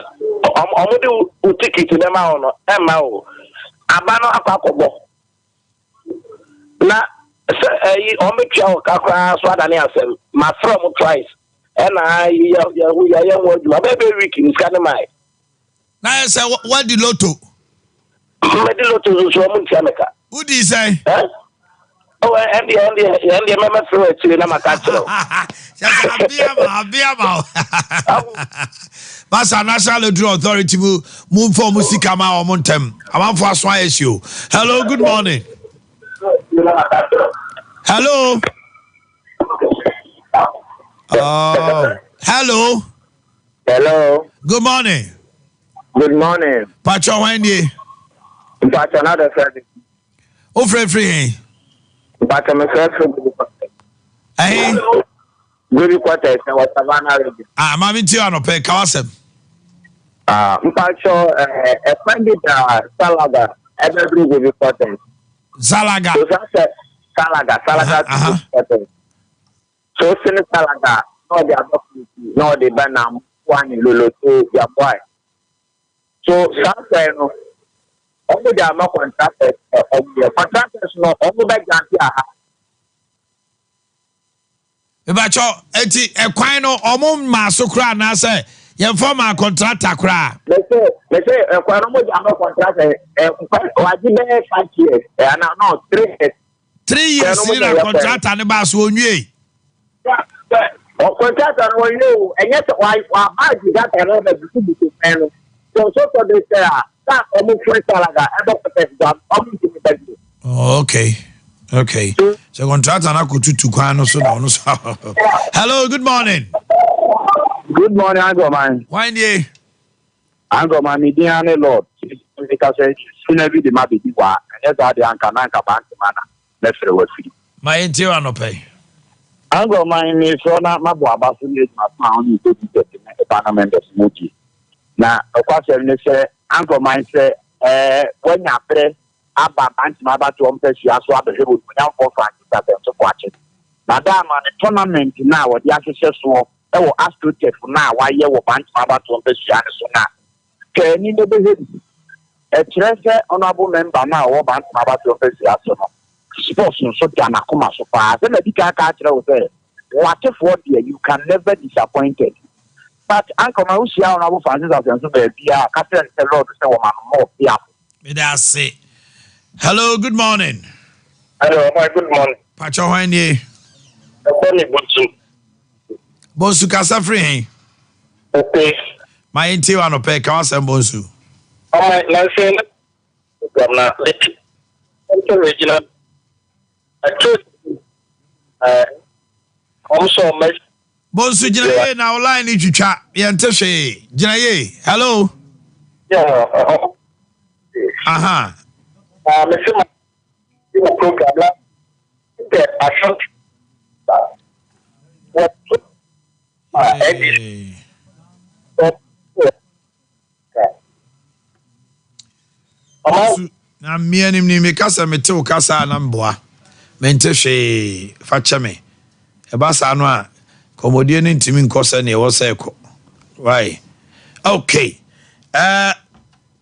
I'm do ticket to them out no MO. Abano akwakobo. Na on make sure kakra so adane asem. My from twice. And ya word my baby week in scanner my. Now say what the lotto? Me the lotto so mo tiameka. Who did say? Oh, and the mama throw it to na makatro. Abia. Masa National Lottery Authority move for Musika ma o montem. Am for aswan issue. Hello, good morning. Hello. Oh, hello. Hello. Good morning. Good morning. Pacho Wendy. Pacho another friend. O free. Pacho me friend. Eh. Good quarters na Savannah region. Mami ti ano pe Kawasem. Pacho a friend Salaga every good quarters. Salaga. So that's Salaga. So sin Salaga no the adoption no the banam one lolo to your boy. So something no only the amount contractors of the contractors no only by guarantee Ebacho eti ekwan no omo ma so kra na say ye form a contractor kra. They say ekwan no mo the amount contractor waji be 5 years and now 3 years. 3 years in a contractor ne ba so onwie. O contractor no you and yet why bad that and be to pen. So they say that omo free Salaga e protect job omo to be. Okay. So contractor na ko tutu kwan no so no so. Hello, good morning. Good morning, Angoman. Why ye? Angoman mi din ane Lord. Because sooner be the mabi wa. And that's the anka bank mana. Let's say what free. My intio no pay. Angoman mi so na mabu abasu ni ma pound to the parliament of Smoky. Na okwase ni say Angoman say when ya pre aba bank ma ba to ompesu aso abehwe wo nya for franchise that so kwache. Madam an tournament na wo dia hwehwe so e wo astroturf na wa ye wo bank ma ba to ompesu ane so na. Ke ni no be a treasure honorable member now, or bank about your face. Sports so can come so far. Then the catcher say, what if what you can never disappointed. But Uncle Marusia on our fans of the baby, Captain and the Lord to say, more. Yeah. That's it. Hello, good morning. Hello, my good morning. Pacho Hanye. Bonsu Kasafri. Okay. My inti wano pe kawasa Bonsu. Alright, let's say, I'm not original. Also, my Bonsu Jinaye na online ni chucha. Yanteshe. Jinaye. Hello. yeah. Aha. My program. I shot. What? Hey. Bonsu na mianim ni me kasa mete o kasa na mboa. Menteshe fachame. Eba sa no a komodie ni ntimi nkosa ne wo se ko. Why? Okay.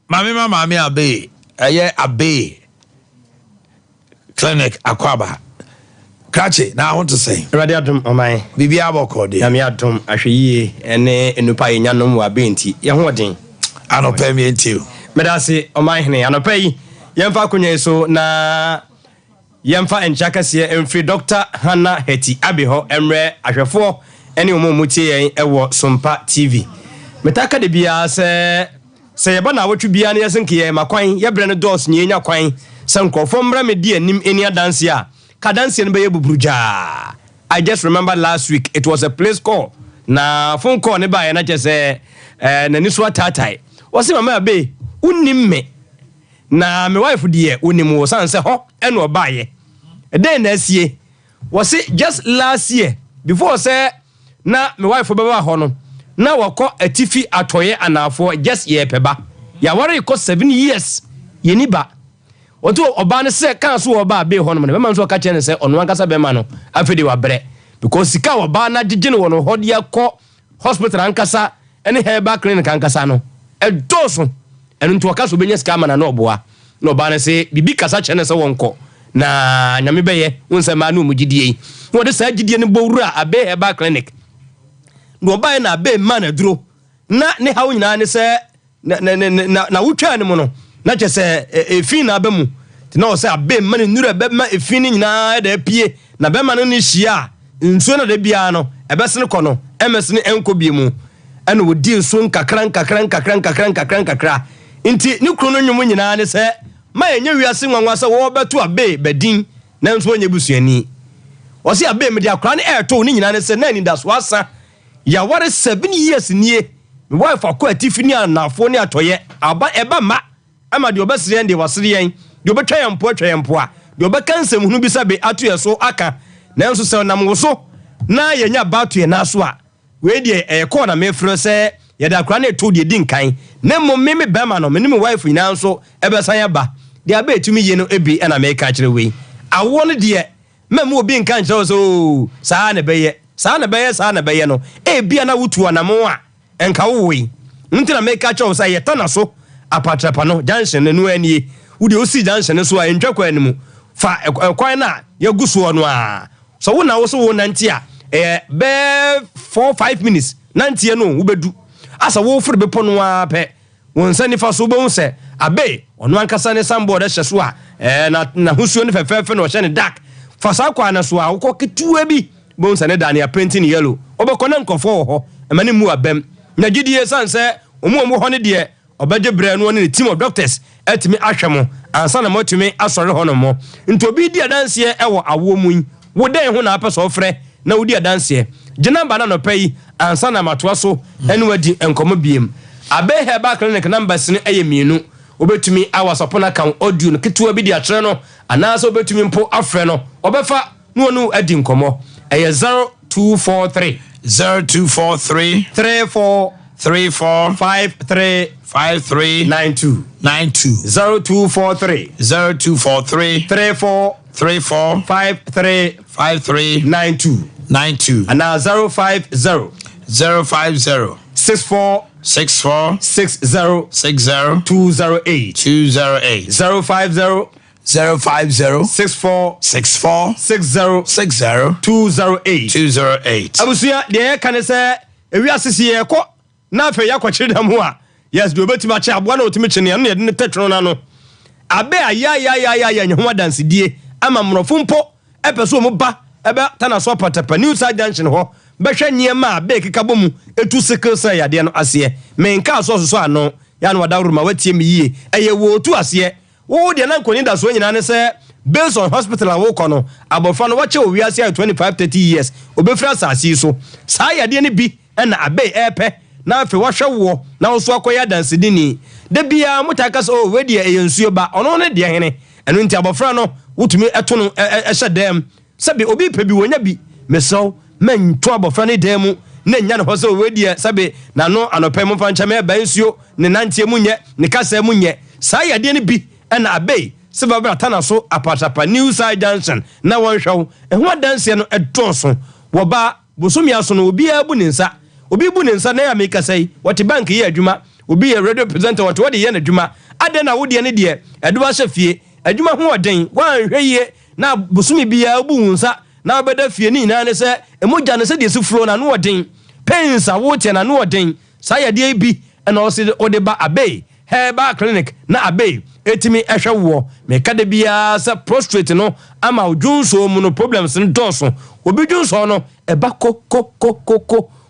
Mami abe. Abe. Clinic Akwaba. Krache, now I want to say. Radiatum, oh my. Bibi abokode. Yamiatum, Ashie, ene enupa yanum wa benti. Yahodin. Anope mi enti. Medasi, Omanhene, anope. Yemfa kunye so na yemfa enchakasie emfri Dr. Hannah Heti Abiho emre ahwefo ene omomutie yen ewo Sompa TV. Metaka de bia se yeba na wotwe bia na yesenke ye makwan yebre ne dos nyenya kwan se nkofo mra me di anim eni adanse a kadanse no be yebuburuja. I just remember last week it was a place call na phone call ne ba ye na chese na niso atatai wose mama abe unnim me na me wife die unim wo san se ho eno ba ye den na asie wose just last year before say na me wife baba ho no na wako atifi atoye anafo just ye peba ya ware ko 7 years ye ni ba oto oba ne se kan so oba be ho no be man so ka che ne se ono ankasa be ma no afedi wa bre because sika oba na gigine wono ho de ko hospital ankasa ene herbal clinic ankasa no edoso enu nto ka so benya sika ma na no oboa no oba ne se bibi kasa che ne se wonko na nyame beye wonse ma no mugidie wo de sa gidie ne bowura abe herbal clinic no ba na be man aduro na ne hawo nyina ne se na wutwa ne mo no na che se efin na ba mu ti na o se abe man nura be ma efin nyina da pie na be man no hia nsuo na da bia no ebe se ne kɔ no ms ne enko bi mu ene wo di nsuo nkakra nti ne kuro no nwum nyina ne se ma enye wiase nwanwa se wo beto abe badin na nsuo nye busuani o se abe me dia kra ne eto ne nyina ne se na ni da so asa ya ware 7 years nie me wife akọ atifini anafo ne atoye aba eba ma ama de obesire ndi wasire yen de obetwa yempo a de obekansem hunu bisa be atoye so aka na nso se nam wo so na yenya batoye na so a we de ekọ na me fro se ya da kra na to de din kan na mo me be ma no me ni wife ina nso ebesan ya ba de aba etumi ye no ebi na me ka kire we awo no de mem obi nkan kire so saa na beye no bia na wutu anamo a enka wowe ntina make a chow say yeta na so apatrapa no junction no anie wudi osi junction so a entwa kwa animu fa kwan na yaguso no a so wo na wo so wo nanti a be 4-5 minutes nanti no wo bedu asa wo fure be pono a pe won sani fa so bo se abe ono ankasa ne sambo de hye so a na husuo ne fefefe no hye ne dark fa sa kwa na so a wo koketua bi bon sane dania painting yellow obekona nkofo ho emane mu abem na gidie sanse omu ho ne de obeje bre no ne team of doctors etimi ahwemo ansa na motumi asore ho no mo ntobi di adanse ewo awo mu wo den ho na apeso frɛ na wodi adanse gina ba na no pɛyi ansa na matoa so ene wadi enkomo biem abe herbal clinic number sine eyemienu obetumi awasopona kan audio no ketua bi di akyerɛ no anasa obetumi mpo afrɛ no obefa no no adi nkomo 0243 34 53 92 0243 34 53 92 92 and now 050 050 64 64 60 60 208 208 050 050 64 64 60 60 208 208 abusuya de kan se ewi asisi ye ko na afa ya kwakyere dam ho a yes do betima kye aboa na otimi kyene no ye ne tetro na no abe ya nye ho dance die ama mrofo mpo epeso mo ba ebe tana so patapa new side junction ho behwe niema abe keka bomu etu sickle cell yade no ase menka so ano ya no wadawruma watie mi yie eye wo otu ase wo de na nkoni da so nyina ne se based on hospital awo kono abofa no wache owi ase 25-30 years obefra asase so saa yade ne bi na abe epe na afi wahwe wo na wo so akoya dance dini de bia mutaka so we de eyensuo ba ono ne de hene eno nti abofra no wotumi eto no ehye dem sabe obi pe bi wonya bi meso men to abofra ne dem na nya ne ho so we de sabe na no anope mo fancha me ba nsuo ne nantie munye ne kasa munye saa yade ne bi na abe seba bra tana so apatapa new side junction na won hwew ehwa dance no edonso wo ba bosomi aso no obi abu ne nsa obi bu ne nsa na ya make say what bank ye adwuma obi ye radio presenter what ye na adwuma ade na wo de ne de edo ba fie adwuma ho oden wan hweye na bosomi bia bu nsa na obeda fie ni na ne se emoja ne se de si furo na no oden pensa wo tie na no oden sa ya de bi na o se o de ba abe Heba clinic na abe etimi ehwe wo me kada bia sa prostrate no ama odwunso mu no problems no donso obi dwunso no eba ko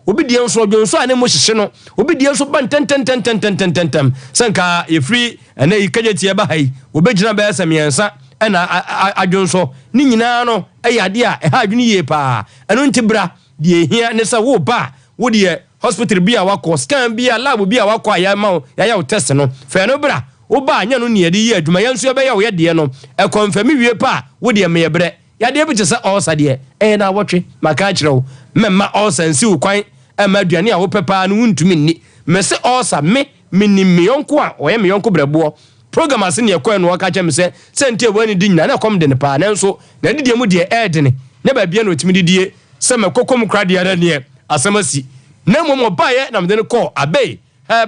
obi die nso odwunso ane mo hyehye no obi die nso ban ten sanka ye free ene ikaje tie ba hai obi gina ba esamiensa ena adwunso ni nyina no eyade a eha adwuni ye pa eno ntibra die hia ne sa wo ba wo die hospital bia wako scan bia lab bia wako aya ma ya test no fe no bra wo ba anya no ne yede yi adwuma yanso be ya wo yede no e confirm wie pa wo de me yebre ya de bi se ulcer de na wotwe maka kirewo memma ulcer nsi wo kwan e ma aduane a wo pepa no wuntumi ni me se ulcer me ni me yonko a o ye me yonko brebo program ase ne ekwan no waka che me se ntie wani di nyina na kom de ne pa nanso na didie mu de edene ne ba bia no otimi didie se me kokom kra de ya ne asamasi na mo baye na mde ne call abe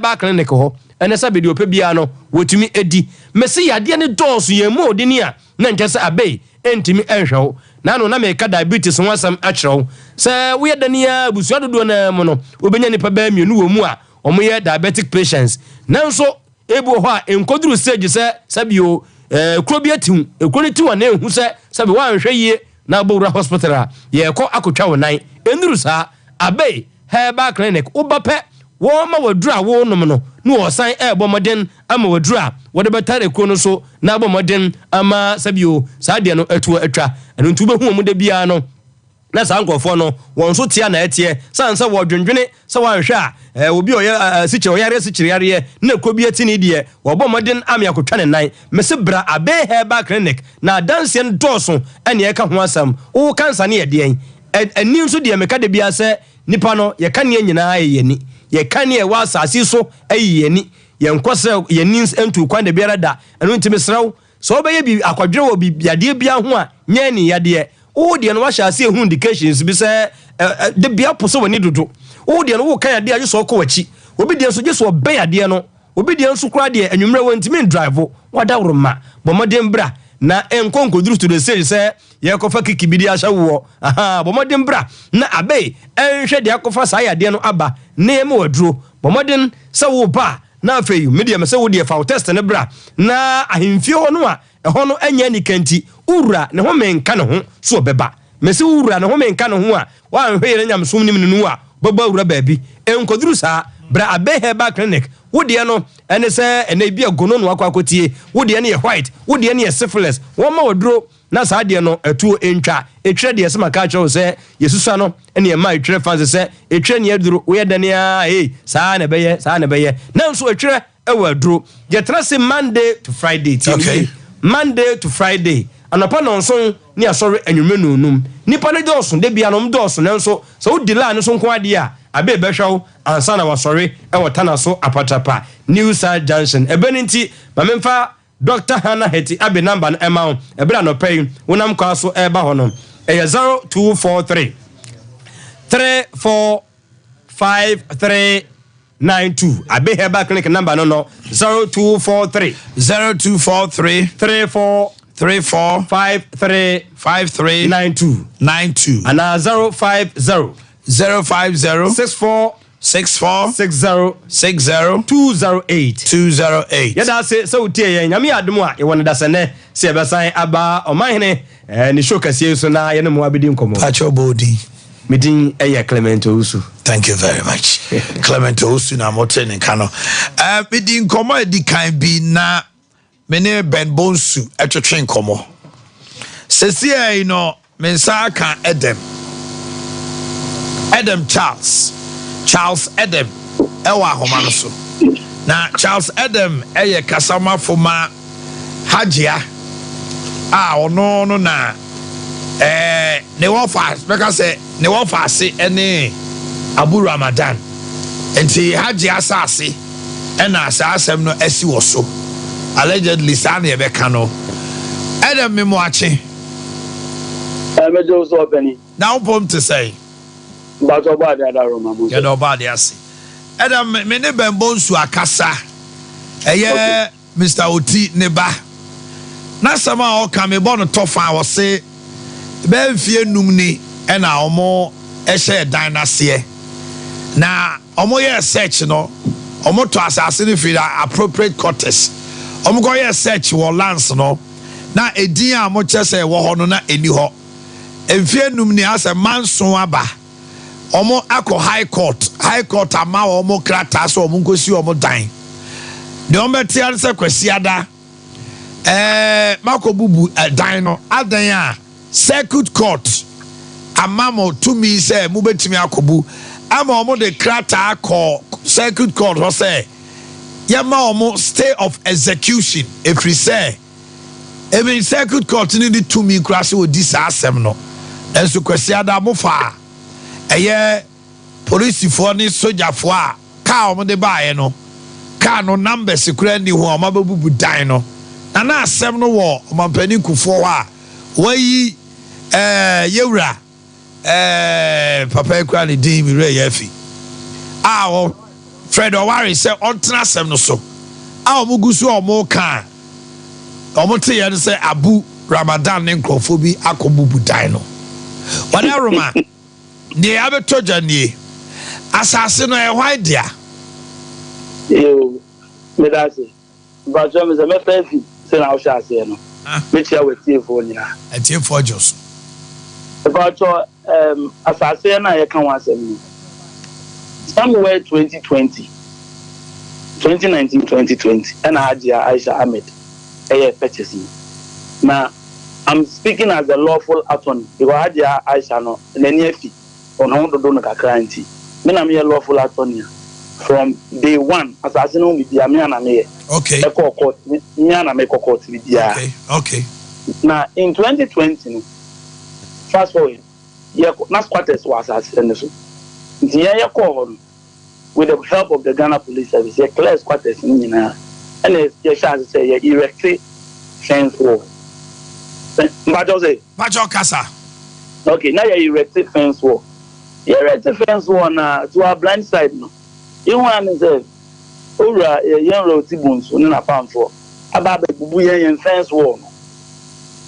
ba clinic ho ene sabe de opa bia no wotumi edi mesi yade ne dose ye mo de ni a na nke se abe entimi enhwew na no na me ka diabetes ho asam akyerew se wo ye dania busu adodo na mo no obenya nipa ba mienu wo mu a omo ye diabetic patients nanso ebu ho a enkoduru stage se sabio kuro bi atiu ekuro ti wa na ehu se sabe wa nhwe ye na abowura hospital a ye ko akotwa wo nan enduru sa abe Heba clinic ubape wo ma wadura wo nom no no osan bomoden ama wadura wo de betare ko no so na bomoden ama sabio saade no atwa eno ntu be hu mu de bia no na sa nkofo no won so tia na etie sansa wo dwendwene sa wanhwe a obi oya siche oyare siche yare na kobi atini de wo bomoden ama yakotwa ne nan mese bra abe Heba clinic na dance ndoso ene eka ho asam wo kansa ne ye de eni nso de meka de bia se nipa no ye kan ye nyina ayeni ye kan ye wa asase so ayeni ye nkose ye nins entu kwan de biara da eno ntimi sraw so obeye bi akwadwere wo bi yade bia ho a nya ni yade wo de no wa hyase hu indications bi se de bia poso woni dodo wo de no wo kan yade aje so ko wachi obi de so je so be yade no obi de nso kura de anwumre wo ntimi drive wada woroma bomodem bra na enkonkoduru to the stage say ye kofa kikibidi ahyawo bomodin bra na abe enhwe de akofa saya de no aba na eme waduro bomodin se wo ba na afeyu medium se wo de fa test ne bra na ahemfie ho no a eho no anya nikanti ura ne ho menka ne ho so beba mese ura ne ho menka ne ho a wa nhwe ne nyamsom nim ne no a baba ura baabi enkoduru sa bra abe Heba clinic wode no ene se ene bia gono no akwakotie wode ne ye white wode ne ye syphilis wo ma wodro na sa de no etuo entwa etwere de sema ka cho se yesusa no ene ye ma etwere fans se etwere ne aduro wo ye dane a sa na beye na nso etwere e waduro je trase Monday to Friday okay Monday to Friday anapa no nso ne asore anwume nunum nipa ne doso de bia no mdoso nanso so wodila ne so nko ade a abe behwaw ansa na wasore e wotana so apatapa New Side Junction ebeninti mamemfa Dr. Hannah Heti abe number no ema ebra no pay wonam kwa so eba hono e 0243 3453 92. Abe Herbal Clinic number no 0243 34 53 92 and 050 64 60 208. Yada say so tie nyame adom a ye won da sene se ebesan aba Omanhene ni show kase so na ye no mo abedi nkomo. Pacho body. Meeting Clement Owusu. Thank you very much. Clement Owusu na moten nkano. Meeting nkomo edi kan bi na mene Ben Bonsu etwetwe nkomo. Sesi ai no mensa kan Adam Charles Adam ewa homa no so. Na Charles Adam eye kasama foma Hajia ono no na ne wofa because ne wofa ase ene Abu Ramadan enti Hajia asase ena asasem no asi wo so allegedly san ye beka no Adam me mo ache mejo so beni now pom to say but oba da Roma mo get oba de ase Adam me ne Bonsu akasa eye Mr. Oti neba na sama o ka me bo no tofa wo se be mfie num ni e na omo ehye dan na se na omo ye search no omo to asase ni fi appropriate quarters omo go ye search wo lands no na edin a mo chese wo ho no na eni ho mfie num ni ase manso aba omo akọ high court ama omo krata so omo nkosi omo dan de omo tia se kwasiada mako bubu dan no adan a circuit court amamo to me say mu betimi akobu ama omo de krata akọ circuit court ho say yama omo stay of execution if we say even circuit court ni di to me krase odi sa asem no enso kwasiada mo fa eye police for ni soldier for a car omo de baaye no car no number sekura ni ho omo babubu dan no na asem no wo omampani kufo a wayi yewura papa ekura ni din mi re yafi o Fred Owari say ontena asem no so omo gusu omo kan omo te ye say Abu Ramadan ne nkrofo bi akobubu dan no wada Roma ne abeto janie asase no e hwan dia yo me da se ba jo me se me fefi se na o sha se no me tia we tie fo nyina e tie fo jos ba jo asase na ye kan wa se mi somewhere 2019 and Ade Akye Ahmed purchasing now I'm speaking as a lawful attorney because Ade Akye no na nefi on how do no kakra nti me na me lawful attorney from day one asase no me dia me na me okay e court me na me court me dia okay now in 2020 no fast forward na squatters was asase no so nti ye call with the help of the Ghana Police Service ye clear squatters ni na and ye shall say ye erect fence wall Bajo Kasa. Okay, now you erect fence wall. You erect fence wall na to our blind side no. You want to say, "Ora, young road tibunso na palm for." About the bubu yen fence wall.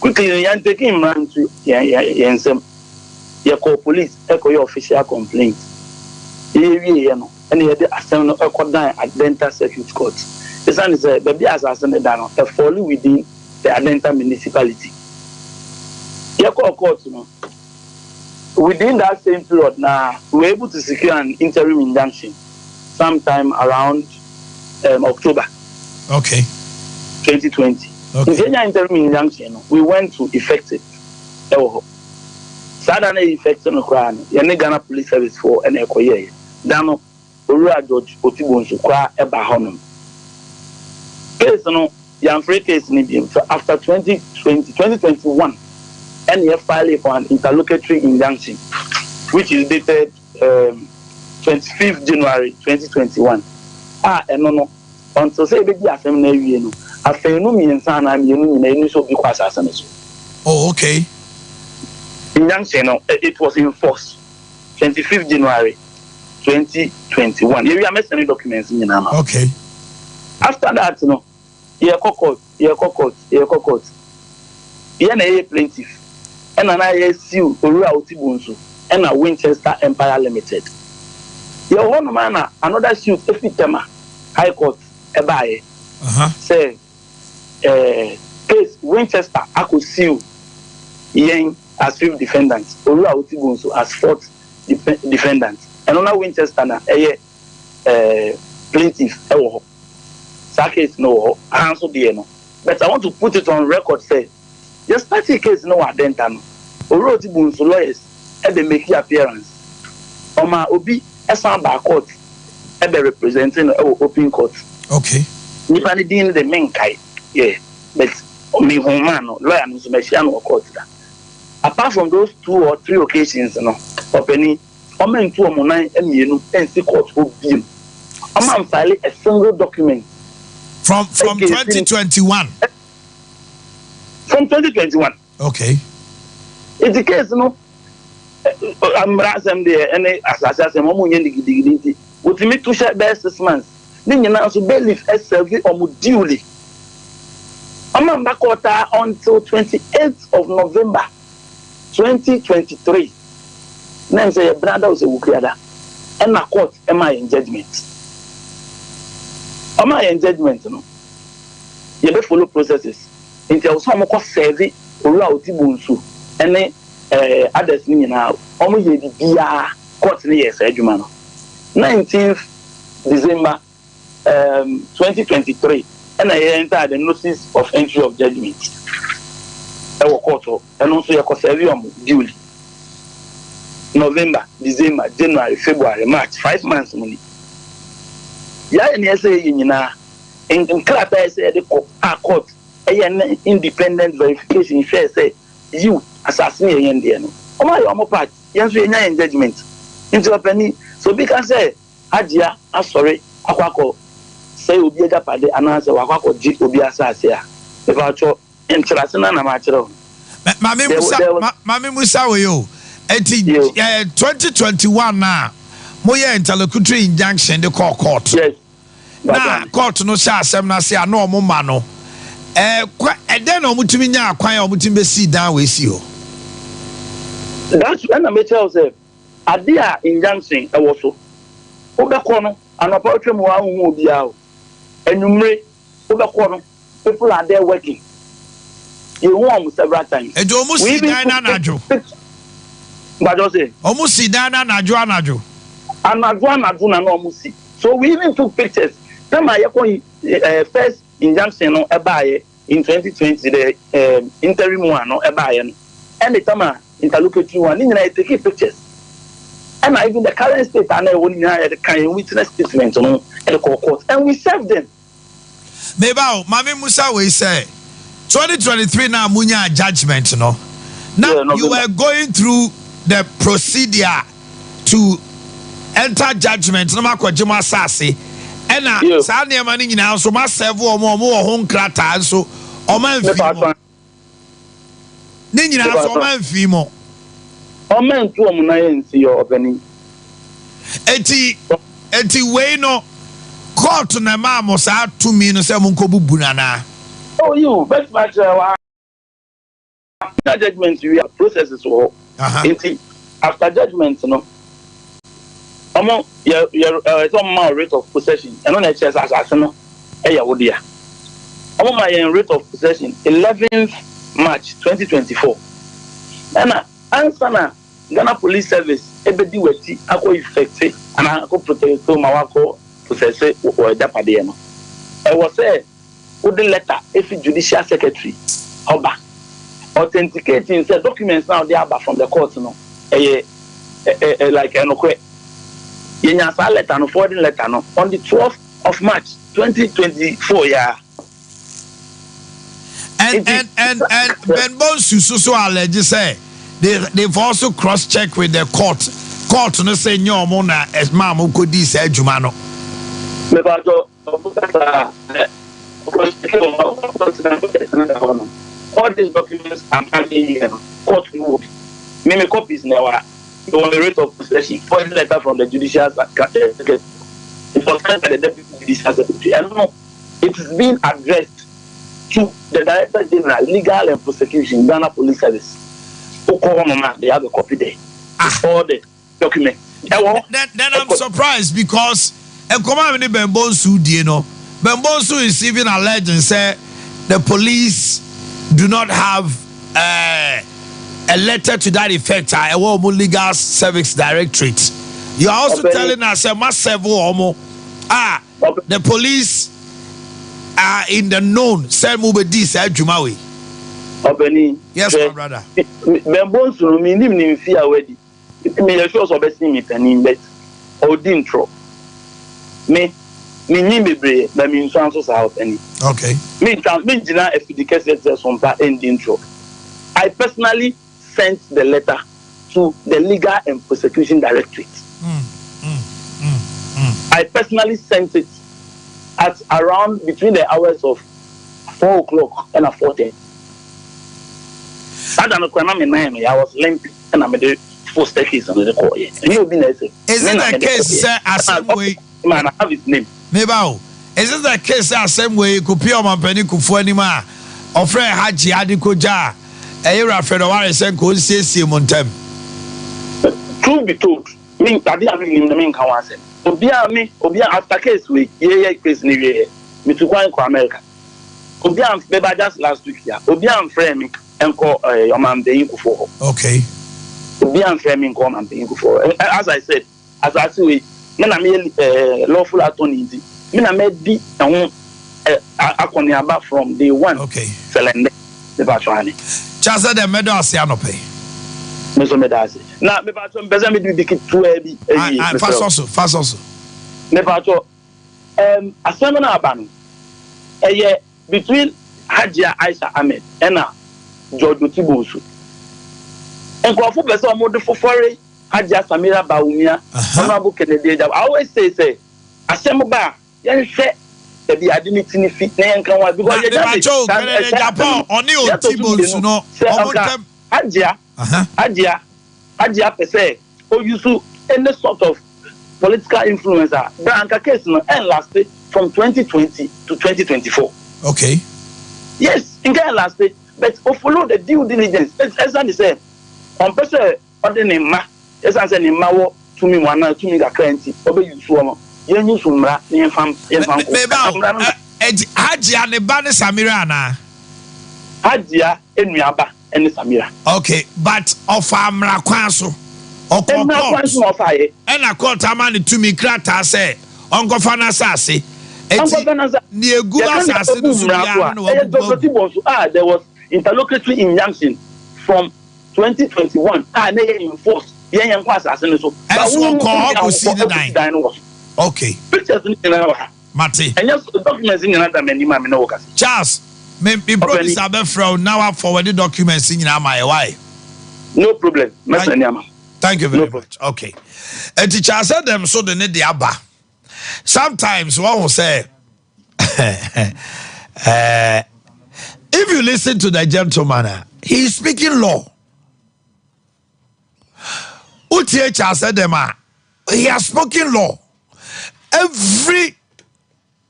Quickly, you take him man to yen sem. You call police, echo your official complaint. You know, and you the assembly echo down at Dental Circuit Court. The son is a baby assassin down, a folly within the Adenta municipality. You call court, you know. Within that same period, now we were able to secure an interim injunction sometime around October. Okay. 2020. Okay. In the interim injunction, we went to effective. Suddenly, effective no crime. The Ghana Police Service for an equity. Dano, Ura George Otibonsu kwa eba honum. Case no, the free case ni after 2021. And you file for an interlocutory injunction, which is dated 25th January 2021. No. Until say baby assembly no. After no me insana me no so be kwasa asane. Oh, okay. Injunction no, it was enforced 25th January 2021. You are missing documents in now. Okay. After that, you know, you're court. Yeah, na plaintiff. And I sue Orua Otibunsu and a Winchester Empire Limited. Your one man, another suit, Efitema, High Court, Ebaye. Say, case Winchester, I could sue Yen as 5th defendant, Orua Otibunsu as 4th defendant. And on Winchester, plaintiff, that case, no, I answer the no. But I want to put it on record, say, just party case no identity. Orua Otibunsu lawyers, they make appearance. Oma Obi, Esan by court, be representing open court. Okay. Nipa ni din the main guy, yeah. But me man, lawyer no so court. Apart from those 2 or 3 occasions, no, opening, omen 2 or 9 emienu, and see court who be. I'm filing a single document from 2021. From 2021. Okay. It's the case, no. I'm raising there, and as I said, I'm only dignity. With me to share best 6 months. Then you know, so bailiff is serving or duly. I'm back until 28th of November 2023. Then say a brother was a Wukiada, and a court am I in judgment? Am I in judgment? No, you better follow processes. Until some cost serving Orua Otibunsu, and then others meaning now, almost the BR court near Sedumano. 19th December 2023, and I entered the notice of entry of judgment. I will court, and also a conservium duly. November, December, January, February, March, 5 months money. Yeah, and yes, in Clapper said the court, an independent verification, fair say, you assassinate Indian. Oh, my own part, yes, we are in judgment. Into a penny, so because say, Adia, I'm sorry, Aquaco, say, Ubiega Pade, and answer Aquaco, Jit Ubia Sasia. If I show interesting and amateur. Mammy Musa, you. 2021 now. Moya interlocutory injunction the court. Yes. Na court no sha asem na say no mo ma no. Den no mutimi nya akwan o mutimi be sit down we see o. That's when I tell say Ade a injunction e wo so. Wo be ko no anopa twem wa hu bia o. Enumre wo be ko no people are there working. You want several times. Ejo mu sit down na najo. But just say omu sit down na najo anajo. Anadwa na no see. So we even took pictures. Time I first injunction no ebaye in 2020 the interim one no ebaye no. And the time interlocutory one ni na take pictures. And even the current state and we the kind witness statement no at the court and we served them. Meba Mami Musa we say 2023 now munya judgment no. Now you were going through the procedure to enter judgment no makojima sase ena sa na ma ni nyina so ma serve omo ho nkrata so oman fi mo ni nyina so oman fi mo oman tu omo na yensi yo obani eti we no court na ma mo sa to me no se mo nkobubu na oh you bet match judgment we are processes so enti after judgment no omo some rate of possession and on HS assassin no e ya wodia omo my rate of possession 11th March 2024 and answer na Ghana Police Service ebedi wati akọ effect and akọ protect to mawako possess o dapade no e was say with the letter if judicial secretary oba authenticating say documents now they are from the court no like enokwe yenya sa letter no forwarding letter no on the 12th of March 2024 yeah and Ben Bonsu so allege say they've also cross check with the court no say nyomo na esma ko di say adwuma no me ba do all these documents I'm having here court no me copies now on the rate of possession. For letter from the judicial secretary. It was signed by the deputy judicial secretary. And no, it is being addressed to the Director General, Legal and Prosecution, Ghana Police Service. They have a copy there. All the documents. Then I'm surprised because a command Bembonsu, Bembonsu is even alleged and say the police do not have a letter to that effect. A legal service directorate. You are also telling us a massive the police are in the known. Say Mubedi said Jumawi. Yes, my brother. Bembonsu meaning fear already. Me sure so best me penin bet or dintro. Me bre that means so out any. Okay. Me jina efidikese Sompa and dintro. I personally sent the letter to the Legal and Prosecution Directorate. I personally sent it at around between the hours of 4 o'clock and 4:10. I was limping and I made it. For staircase on the call. Is it the case same way? Man, I have his name. Maybe. Is it the case same way? Kupio Mampeni Kufu anima. Ofre Haji Adikoja. Era Fedowari said go see Montem. Truth be told, me I didn't in the main council. Obia after case we case ni we. Me to go to America. Obia maybe just last week here. Obia friend me and call Omanhene Yaw. Okay. Be unframing comment before. As I said, as I say, men are lawful attorney. Men are made the Akoniaba from day one. Okay. Selende the Bachani. Just the medal Sianope. Mr. Medasi. Now, me Bachon Bezami do the kid too heavy. Fast also. Me Bacho. A seminar ban. A year between Hajia Aisha Ahmed and George Tibosu. And go for better mode for foreign Hajia Samira Baumia, Honorable Kennedy. I always say, assemble bar, young set the identity fit and come out because Japan on the Tibosu, no, Hajia per se, or you so any sort of political influencer. The case no and lasted from 2020 to 2024. Okay. Yes, in can lasted, but follow the due diligence. As I said. On person ordinary ma as I said in mawo to me one to me currency obe you so yen use mra yen fam Hajia ne ba ne Samira na Hajia enuaba ene Samira. Okay, but of amra kwan so okọ ena court amani to me krata say onkofa na sase ni egu asase no so bia no there was interlocutory injunction from 2021 enforced yen kwasa asene so okay pictures in Mate and yes documents in another many ma no workers Charles me promise abefra now I forward the documents in my why no problem thank you very much okay and teacher said them so they need the abba sometimes one will say if you listen to the gentleman he is speaking law. UTH said them, he has spoken law. Every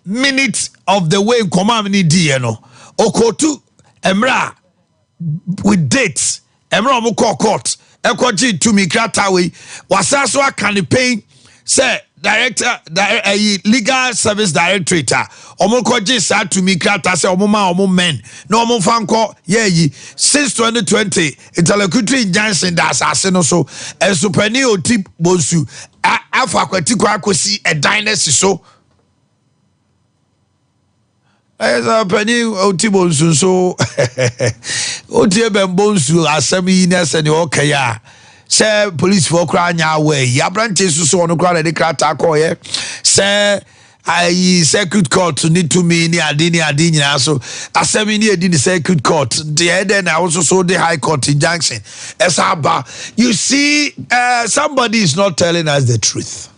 minute of the way in command DNO, Okotu, Emra, with dates, Emra Muko court, Ekoji to me Kratawi, Wasaswa campaign, say, director, legal service director, Omokoji said to me Krata, say, Omoma, men, no more fanko, since 2020, interlocutory injunction that's asino so, a superneo tip bosu, Alpha Quatiquacosi, a dynasty so. As a penny otibonsu so, Otibem bonsu, as some years and okay. Say police for crying away. Ya branches so on the crowd at the Kratakoye. Say I circuit court to need to me near Adini so as 7 years in the circuit court. The then I also saw the high court injunction. Esaba. You see, somebody is not telling us the truth.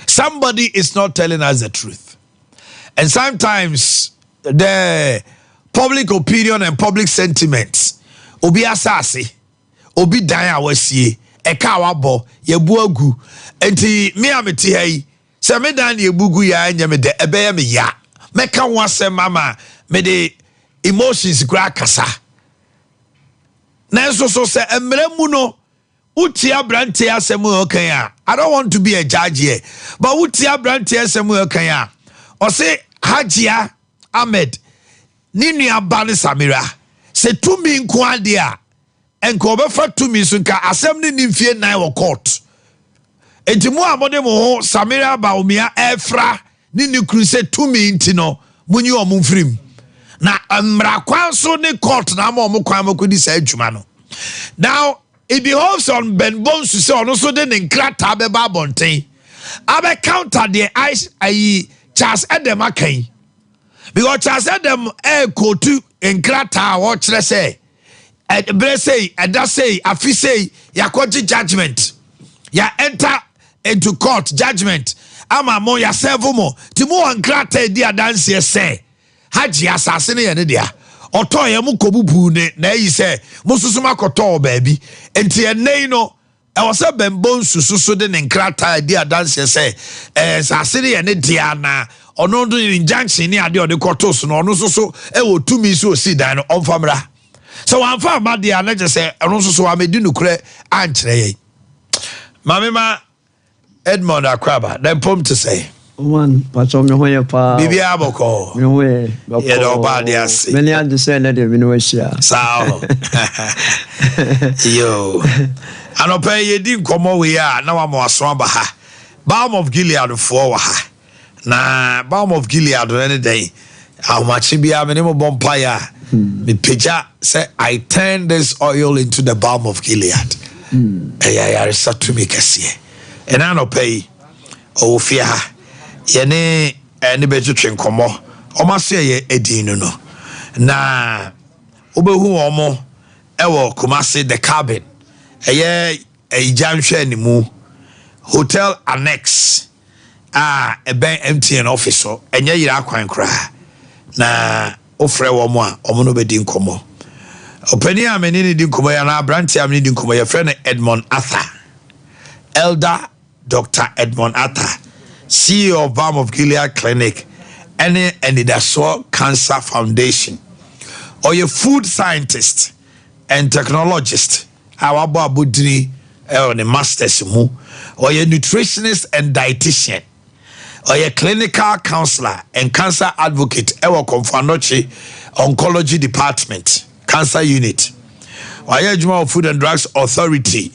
Somebody is not telling us the truth. And sometimes the public opinion and public sentiments obi asase obi dan a wasie eka wabɔ yebu agu enti me amete hai se me dan yebugu ya anya me de ebeye me ya meka ho asem mama me de emotions kura kasa na so se emre mu no utia brante asem okan a I don't want to be a judge here but utia brante asem okan a o se Hajia Ahmed ni nuaba ne Samira se tumi nko ade a enko obefa tumi so ka asem ne nimfie nan wo court enti mu amode mo ho Samira Baumia efra ni nikru se tumi nti no munyi omfrim na amra kwan so ne court na ma omkwan makodi sa adwuma no now it behoves on Ben Bones to say ono so de nkrata be ba bonten abe counter the ice ayi Charles Edem akan because Charles Edem kotu nkrata wo kire say bre say eda say afi say yakoji judgment ya enter into court judgment ama mo ya serve mo ti mo nkrata di adanse say haji asase ne ye ne dia oto ye mu kobubu ne na yi say mo susuma koto baabi enti enei no e wo se bembo sususu de nkrata di adanse say asase ne ye ne dia na ono do injunction ni ade ode koto so no ono so e wo tumi so si dan no onfamra so wan fa ma dia na je say ono so amedi nukure ankyere ye mamema Edmond Akraba then pom to say one pacho me hoye pa bibia boko me hoye ye do ba dia say many and say na de me no hia sao yo anope ye di nkomo we a na wa mo aso aba ha Balm of Gilead for wa ha na Balm of Gilead any day how much bia me mo bompire me peja say I turn this oil into the Balm of Gilead ya resa to me kese and I no pay o fear yene any betu twenkomo o ma se ye edin no na obehu omo ewo Kumasi the cabin eye janhwe ni mu hotel annex ben MTN office so enye yira kwan kra na ofre wo mo a omo no bedi nkomo opani ameni ni di nkomo ya na branch ameni di nkomo ya friend Edmond Arthur Elder Dr. Edmond Arthur, CEO of Balm of Gilead Clinic, and the Soul Cancer Foundation, or your food scientist and technologist, our Babudri, or the masters, or your nutritionist and dietitian, or your clinical counselor and cancer advocate, our Confanochi Oncology Department, Cancer Unit, or your Food and Drugs Authority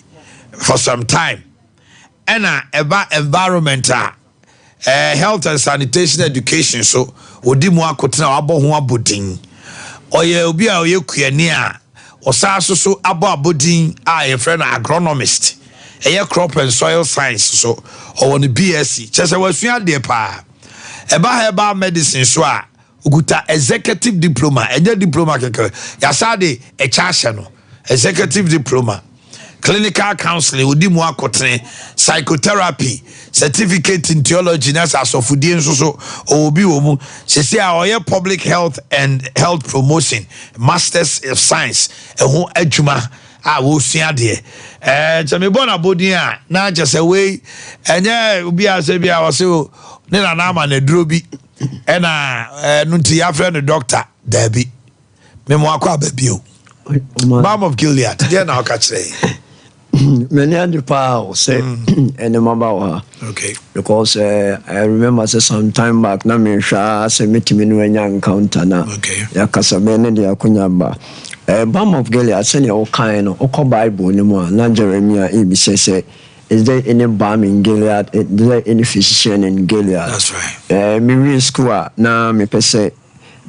for some time. Ena eba environment health and sanitation education so odi mu akotena abo ho abodin oye obi a oye kuani a osaso so abo abodin a ye friend agronomist eye crop and soil science so o won BSc chese wasua de pa eba herbal medicine so a oguta executive diploma enye diploma keke ya sade e chache no executive diploma clinical counseling odi mu akotene psychotherapy certificate in theology na asofudie nso so obi wo mu sese a oye public health and health promotion masters of science eho adwuma a wo sua de chame bona bodin a na jese we enye obi ase bia wo se ne na na ma na duro bi na nunti ya friend doctor dabi me mo akwa babio Balm of Gilead there na okachre many other power say any mama okay because I remember say some time back na me sha say meet me no encounter na okay ya kasame ne dia kunyamba Balm of Gilead say ne o kan no o Bible ni mu na Jeremiah e bi say is there any balm in Gilead is there any physician in Gilead that's right me read school na me pese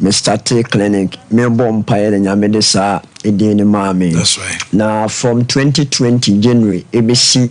me start a clinic me bomb pay na me de sa edin mama that's right now from 2020 January ABC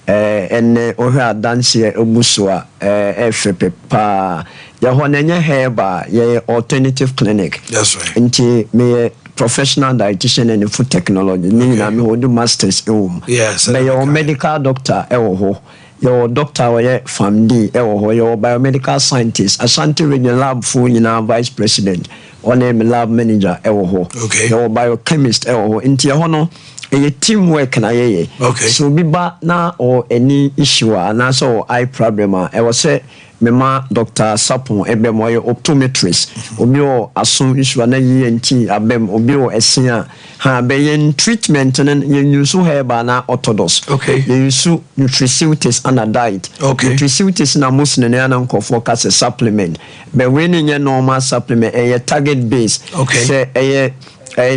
and ohia dance obusua FP pa ya honenye heba ya alternative clinic that's right nti me professional dietitian and food technology me na me hold masters yes me your medical doctor ho your doctor were from D your biomedical scientist Ashanti Regional Lab for vice president ɔne lab manager ɛwɔ hɔ okay ɛwɔ biochemist ɛwɔ hɔ nti ɛhɔ no ɛyɛ teamwork na yɛyɛ okay so obi ba na or any issue na so eye problem ɛwɔ sɛ mema Dr. Sapon ebe mo ye optometrist obi o aso issue na ENT abem obi o esia ha be yen treatment na yen use herba na orthodox okay yen use nutraceuticals and diet okay nutraceuticals na musne na nkofo ka se supplement be we ni nye normal supplement target base okay say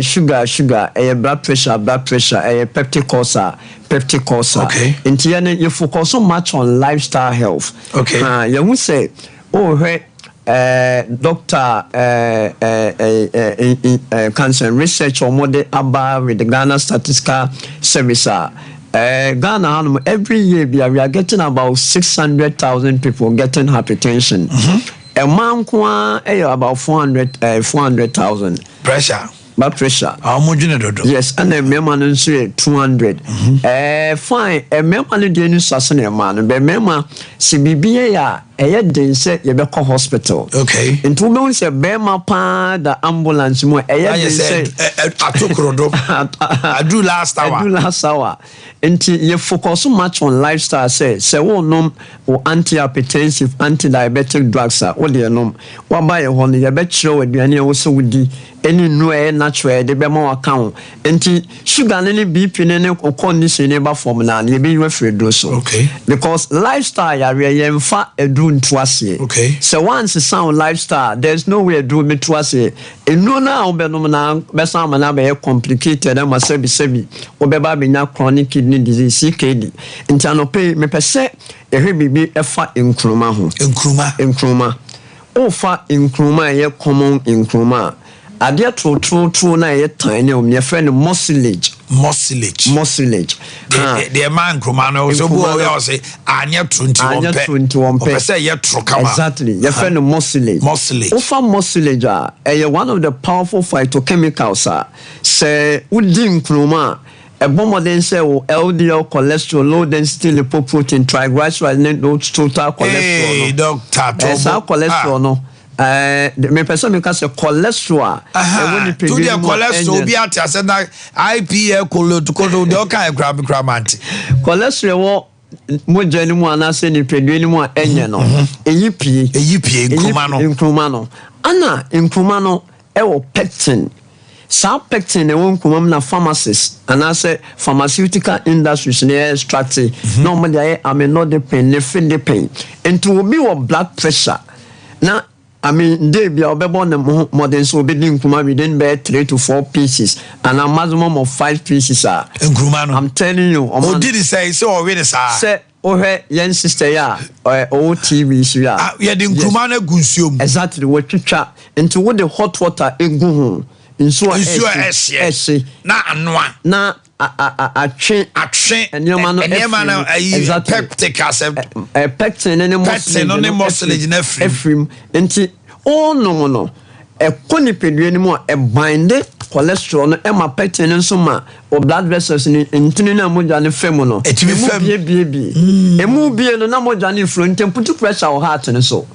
sugar blood pressure peptic ulcer okay nti you focus so much on lifestyle health okay you who say doctor cancer research or model about with the Ghana Statistical Service Ghana every year we are getting about 600,000 people getting hypertension a man about 400,000 pressure blood pressure. Yes, and a member 200. Fine, a member de sasane man, be member CBBA a say you be hospital. Okay. In 2 months a bema pa the ambulance mo say I took rodo. I do last hour. Until you focus so much on lifestyle say nom or anti-hypertensive, anti-diabetic drugs what they nom. What buy a honey, you bet show with any also with the any new natural the bema account. Until sugar any BP any or condition neighbor form now you be afraid do so. Okay. Because lifestyle ya really fat a do twice. Okay. So once it's sound lifestyle, there's no way do me twice. And no now be no na best man be complicated and must be obeba be na chronic kidney disease CKD. Intano pay me per se e bibi efa nkruma ho. Nkruma. Ofa nkruma ye common nkruma. Adia true na ye tiny o me friend mucilage. The man Krumano so boy say anya 21 pe say ye trokama exactly your friend mucilage ofa mucilage one of the powerful phytochemicals say udi nkruma a bomodin say LDL cholesterol low density lipoprotein triglycerides no total cholesterol hey doctor cholesterol no me person me can say cholesterol to the cholesterol be at say na IPA cholesterol de o kan crab cholesterol mo jani mu anase ni pedue ni mu enye no eyipie nkruma no ana nkruma no ewo pectin sa pectin e won nkruma na pharmacists anase pharmaceutical industries na extract no mo dey amlodipine nifedipine into obi wo blood pressure na they be obebo na modern so be nkuma within be 3 to 4 pieces and a maximum of 5 pieces nkruma no I'm telling you o did say o we say o he yen sister ya o TV so ya ye de nkruma na gunsuom exactly what twitwa into what the hot water egu ho nsuo ese na anoa na atwe enema na peptic acid pectin and mucilage na efrim nti no koni pedue ni mo bind cholesterol no ema pectin nso ma o blood vessels ni ntini na moja ne fem no emu bie no na moja ne fro ntem put pressure on heart ne so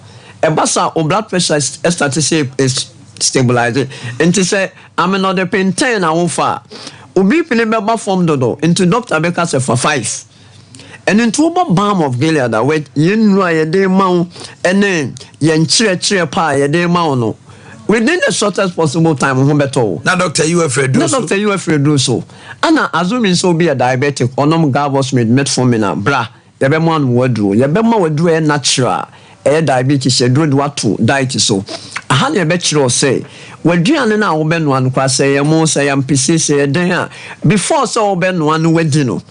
basa o blood pressure start to say is stabilizing nti say the pain 10 na wo fa obi pini beba form dodo into doctor beka say for 5 and into balm of Gilead that we yenu ayede mawo ene yen chire pa ayede mawo no within the shortest possible time ho beto na doctor you afraid do so ana assuming so be a diabetic onom gavos metformin bra ye be man wadru e natural diabetes e do wato diet so aha ne be chiro say waduane na wo be no an kwa say mo say am pc say den a before so wo be no an wadi no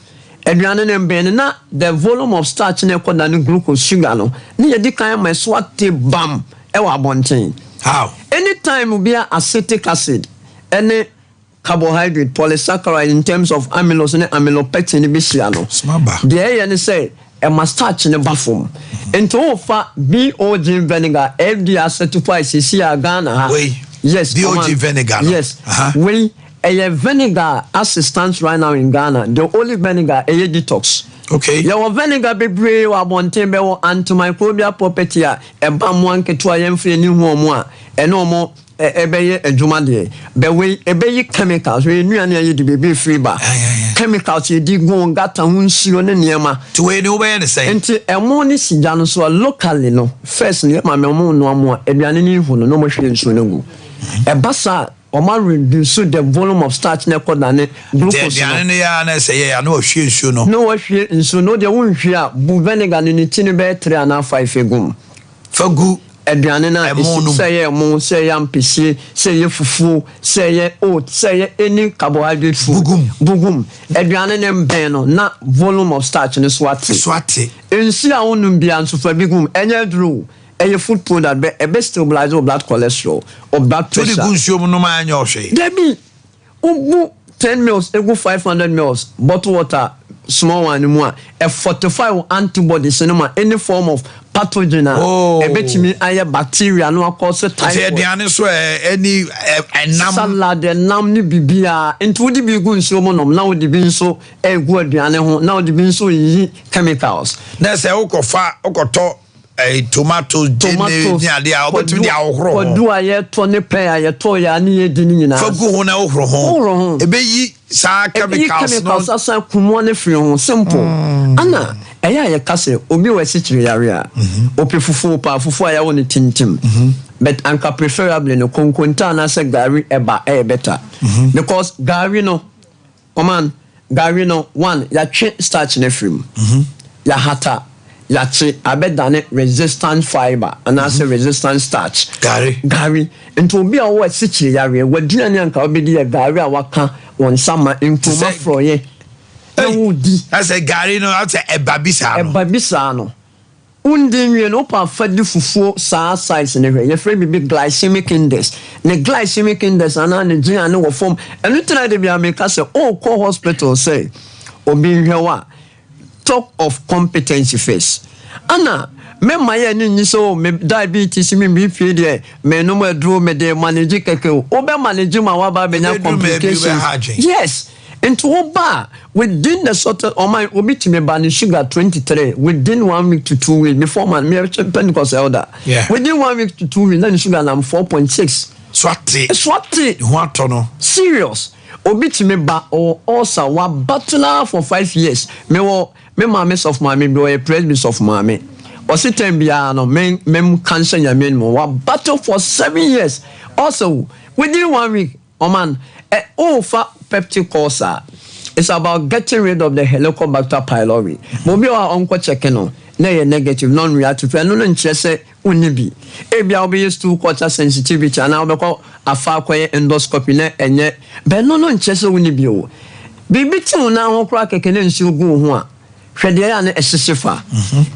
aduane ne mbe na the volume of starch na koda no glucose sugar no ne ye di kan ma so ate bam e wa bonten how anytime be acetic acid any carbohydrate polysaccharide in terms of amylose and amylopectin be sia no there ye ne say e must starch ne bafom into ofa BOG vinegar FDA certified CC Ghana yes BOG vinegar yes we a vinegar as it stands right now in Ghana the only vinegar a detox okay your vinegar be brave wa bonten be antimicrobial property e ba mo anketo ayemfre ni hu omo a eno mo ebeye adwuma de be we ebeye chemicals we nuane aye de be free ba chemicals ye di gon gata ho nsuo ne niema to we no be the same enti emo ni sija no so locally no first ne ma me mo no amo aduane ni hu no mo hwe nsuo no gu ebasa Oma reduce the volume of starch ne kodane glucose. The ne ya na say ya no hwe nsuo no. No hwe nsuo no de won hwe a bu vinegar ni ti ne be 3 and 5 egum. Fagu aduane na say ye mo say ya mpese say ye fufu say ye oat say ye any carbohydrate food bugum aduane ne mben no na volume of starch ne swate ensi a wonum bia nso fa bigum enye dru eye food product be stabilize blood cholesterol or blood pressure. So the consume no man your shey. Debi ubu 10 mils ego 500 mils bottle water small one mu a 45 antibodies no any form of pathogen ebetimi aye bacteria no cause type. Say aduane so any enam salad enam ni bibia into wodi bi gu nso mo nom na wodi bi nso egu aduane ho na wodi bi nso yi chemicals. Na say ukoto tomatoes ni ade a obetumi dia ohoro odu aye to ne pe aye to ya ni edi ni nyina fagu ho na ohoro ho ebeyi sa chemicals no asa kumo ne free ho simple ana eya aye kase obi we sichiri yare a opi fufu aya woni tintim but anka preferably no konkonta na se gari eba better because gari no gari no one ya twe starch ne free ya hata yachi abedane resistant fiber and as resistant starch gari into obi a wo sichiri yare wadina ne anka obedi ya gari a waka won sama improvement for ye ewudi as a gari no as a babisa no undi nwie no pa fadi fufuo saa size ne hwe ye free bi glycemic index ne glycemic index ana ne gina ne wo form enu tena de bia make say call hospital say obi hwewa talk of competency first. Anna, me my ni so me diabetes me BP there me no me do me de manage keke obe manage ma wa ba benya complications. Yes. Into oba within the sort of my obit me ban sugar 23 within 1 week to 2 weeks before man me Pentecost elder. Yeah. Within 1 week to 2 weeks then sugar na 4.6. Swati. What no? Serious. Obit me ba or also wa butler for 5 years. Me mama of mommy be a president of mommy. O si bia no mem cancer ya minimum wa battle for 7 years. Also within 1 week, man, for peptic ulcer. It's about getting rid of the Helicobacter pylori. Mobi wa onko checking no. Na negative non-reactive no nchese unibi. Ebia obi used to culture sensitivity and now because afa kwaye endoscopy na enye. Be no nchese unibi o. Bibi ti una ho kra keke na nsi ogu ho a. Hwede ya na esisifa.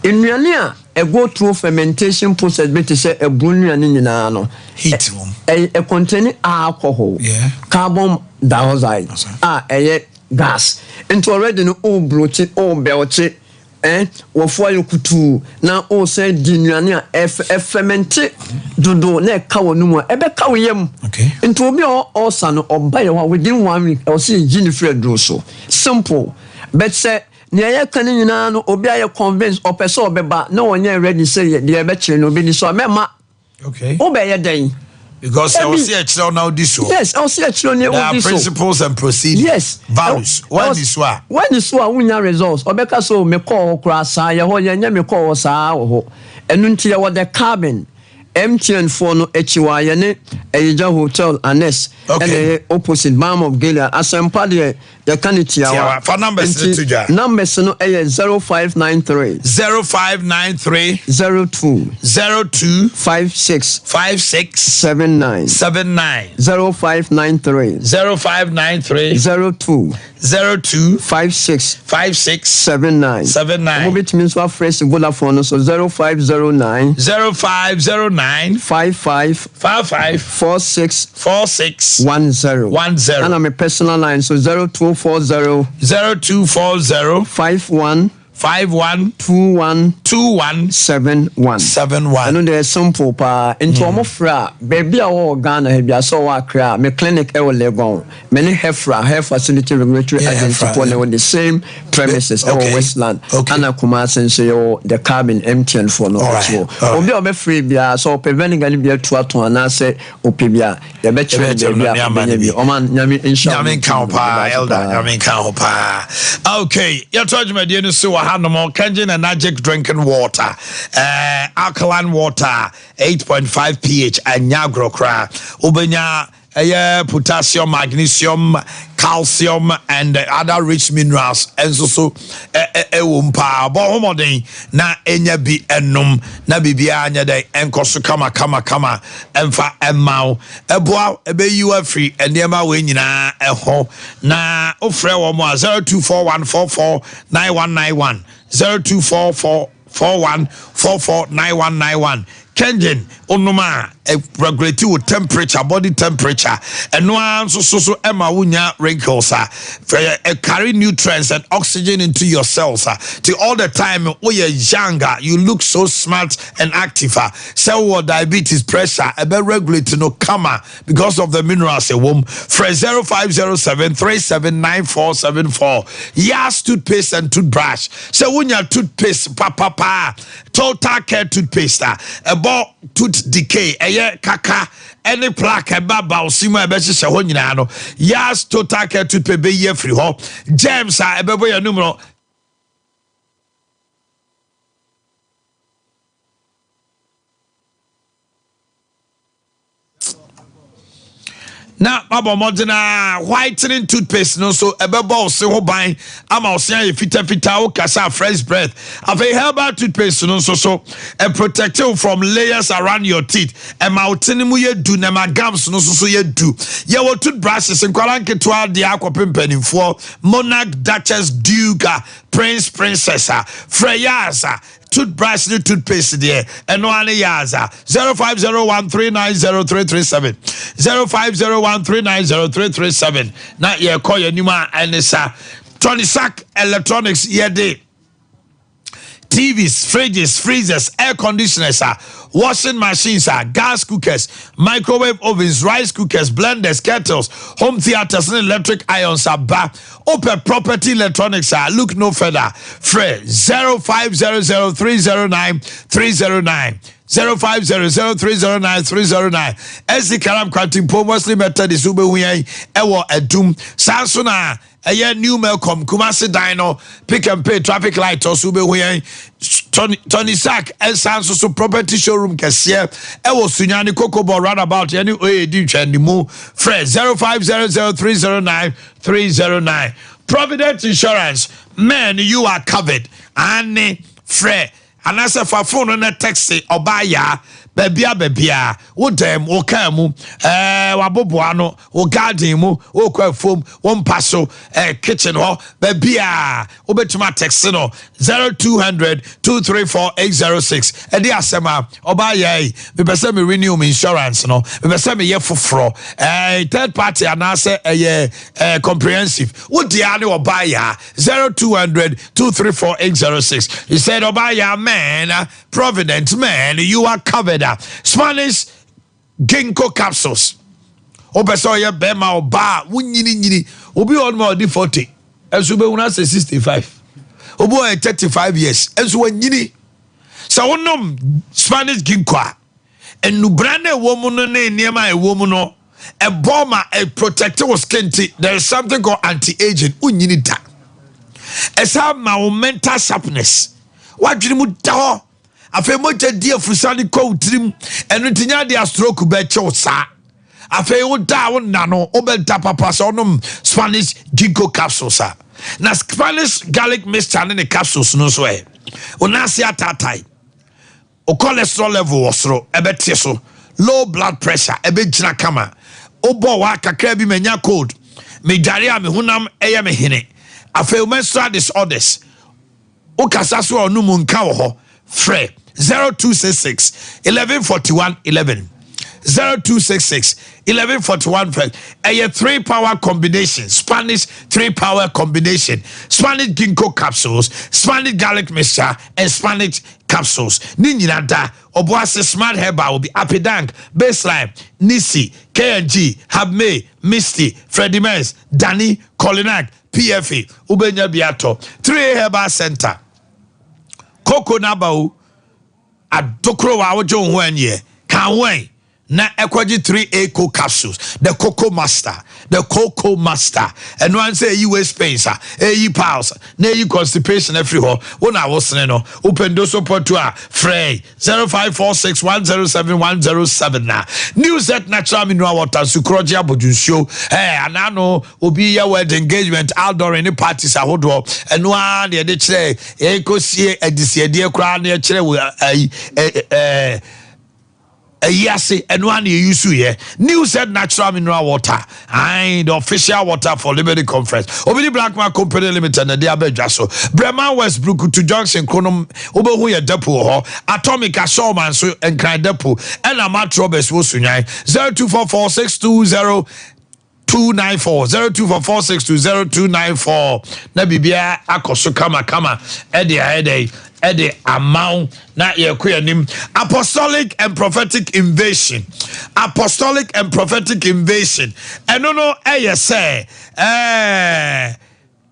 Enuane a go through fermentation process be to say ebrunuane nyina no. Heat won. E contain alcohol. Yeah. Carbon dioxide. Gas. Into already no o broche o belche wo fo ayokutu na o say dinuane a fermente dodo na ka wonu mu e be ka wo yam. Okay. Into obi o sa no oba ye ho within 1 week o say gene free dro so. Simple. But say ne ya kan nyina no obi aye convince o person obeba na wonye ready say de be kire no obi ni so mema. Okay. Obe ye den. Because I will see a children now this one. Yes, I will see a children now this one. Principles and procedures. Yes. Values. When this one? When this one, we have results. Obeka so me call krasa ya ho ya me call sa ho. Enu ntia wo the carbon. MTN for no HY ne Eja Hotel Anes. Okay. And opposite Balm of Gilead. Asempa de the canitia. For numbers to ja. Numbers no 0593 0593 02 56 79 0593 02 56 79 Mobit means what phrase Vodafone so 0509 55 46 10 and I'm a personal line so 0240 51 2171. I know there's simple pa into Omofra, baby or Ghana, Hebia, so I cry, me clinic ever Legon, many hair facility regulatory agency for the same premises, Westland, Anna Kumas and so the cabin empty and for no. Obi obe free bia so preventing any bia to and I say opibia, the better Oman Yami Yamin Kampa, Elder Yamin Kampa. Okay, you're talking about the so Hanamo, Kenjin and Magic drinking water, alkaline water, 8.5 pH, and Nyagro cra, Ubenya. Potassium, magnesium, calcium, and other rich minerals, and so wumpa bohomodin na enya bi enum na bibia anya dai enkoso kama emfa emau eboa ebe you free enema we nyina eho na ofre wo mo 0241449191 024441449191 Kenjen onuma regulate with temperature, body temperature, and no one so Emma wunya wrinkles carry nutrients and oxygen into your cells till all the time when you're younger you look so smart and active cell diabetes pressure regulate no kama because of the minerals a womb fresh 0507379474 Yas toothpaste and toothbrush so when your toothpaste papa total care toothpaste about tooth decay kaka any plaque baba osima ebechi se ho nyina no Yas total care toothpaste be ye free ho germs ebebo ya numero na baba modena whitening toothpaste no so ebebo se ho ban ama osia ye fita o kasa fresh breath afi herbal toothpaste no so protect you from layers around your teeth e mautini mu ye du na gums no so ye du ye wo toothbrushes nkwala nketo ade akopempanimfo monarch duchess duke princess freyasa toothbrush the toothpaste there and no any yaza 0501390337 0501390337 na ye call your nima and sa Tony Sack Electronics ye day TVs, fridges, freezers, air conditioners, washing machines, gas cookers, microwave ovens, rice cookers, blenders, kettles, home theaters, and electric irons Open property electronics look no further. Fred 0500309309 0500309309 SD Karam Kwantim mostly method is ube wiyan ewo edum Samsung new Melcom Kumasi Dino Pick and Pay traffic light or ube wiyan Tony Sack and Samsung property showroom kesiye ewo Sunyani Kokobo roundabout yani oedi twendimu Fred 0500309309 Provident Insurance man you are covered and Fred and as a phone on a taxi or buy bebia wo dem wo kamu waboboano wo garden mu wo kwafom wo mpaso kitchen ho bebia wo betuma text no 0200-234-806 edi asema oba ye me pese me renew me insurance no me pese me ye foforo third party anase comprehensive wo dia ne oba ya 0200-234-806 he said oba ya man Providence man you are covered Spanish ginkgo capsules obeso ye bema oba wunyini obi on mo di 40 enso be una 65 obo 35 years enso wanyini so wonom Spanish ginkgo enu brande wo mu no ne niema e wo mu no e bomber e protect your skin there is something called anti-aging unyini da esa ma mental sharpness wadwini mu da ho afa moja dia fusani ko utrim enu tinya dia stroke be chosa afa wo da wo nano obelta papa so no Spanish ginkgo capsules na Spanish garlic mixture ne capsules no so onasi atatai o cholesterol level osro ebetie so low blood pressure ebegina kama obo wa kakra bi manya cold me dare a me hunam eye me hene afa menstrual disorders o kasa so onum nka wo ho frɛ 0266 1141 11 0266 1141 first. A 3 power combination, Spanish 3 power combination, Spanish ginkgo capsules, Spanish garlic mixture, and Spanish capsules. Ninyinada, Obuasi Smart Herbal will be Apidank, Baseline, Nisi, KNG, Habme, Misty, Freddie Mens, Danny, Colinak, PFA, Ubenya Biato, 3 Herbal Center, Coco Nabau, Adokro Wajo Wenye, Kanwe. Na ekwaji 3A co capsules, the Cocoa Master, and one say US Spencer, Pulse, na constipation everywhere. When I was open those support to a Frey 0546107107 na. News that natural mineral water Sukroja Bojun show. And I know obi ya word engagement outdoor any parties a hodo and one de chere go see a dear crown near chere yes, and one you use here. New said natural mineral water. And the official water for Liberty Conference. Obidi Blackman Company Limited and the Abejaso. Bremen Westbrook to Junction Chronom Oberhuya Depo Atomic Showman so and Cry Depo and Amat Roberts Wosunyai 0244620294 0244620294 na bibia akoso kama Ede amount na yekuyanim apostolic and prophetic invasion and no say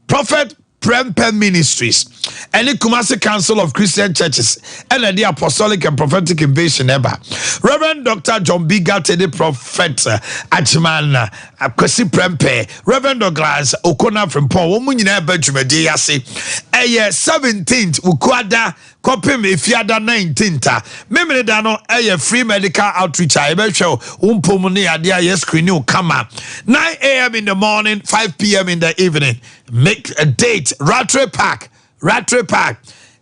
prophet Prempe Ministries and the Kumasi Council of Christian Churches and the apostolic and prophetic invasion ever. Reverend Dr. John B. Gate, the prophet Achman Kwesi Prempe, Reverend Douglas Okona from Paul, Womunina Benjamin Diasi, 17th Ukwada Kopim Ifiada 19th. Memre Dano free medical outreach. I bet show Umpomuni Adia yes screen come up 9 a.m. in the morning, 5 p.m. in the evening. Make a date. Rattray Park,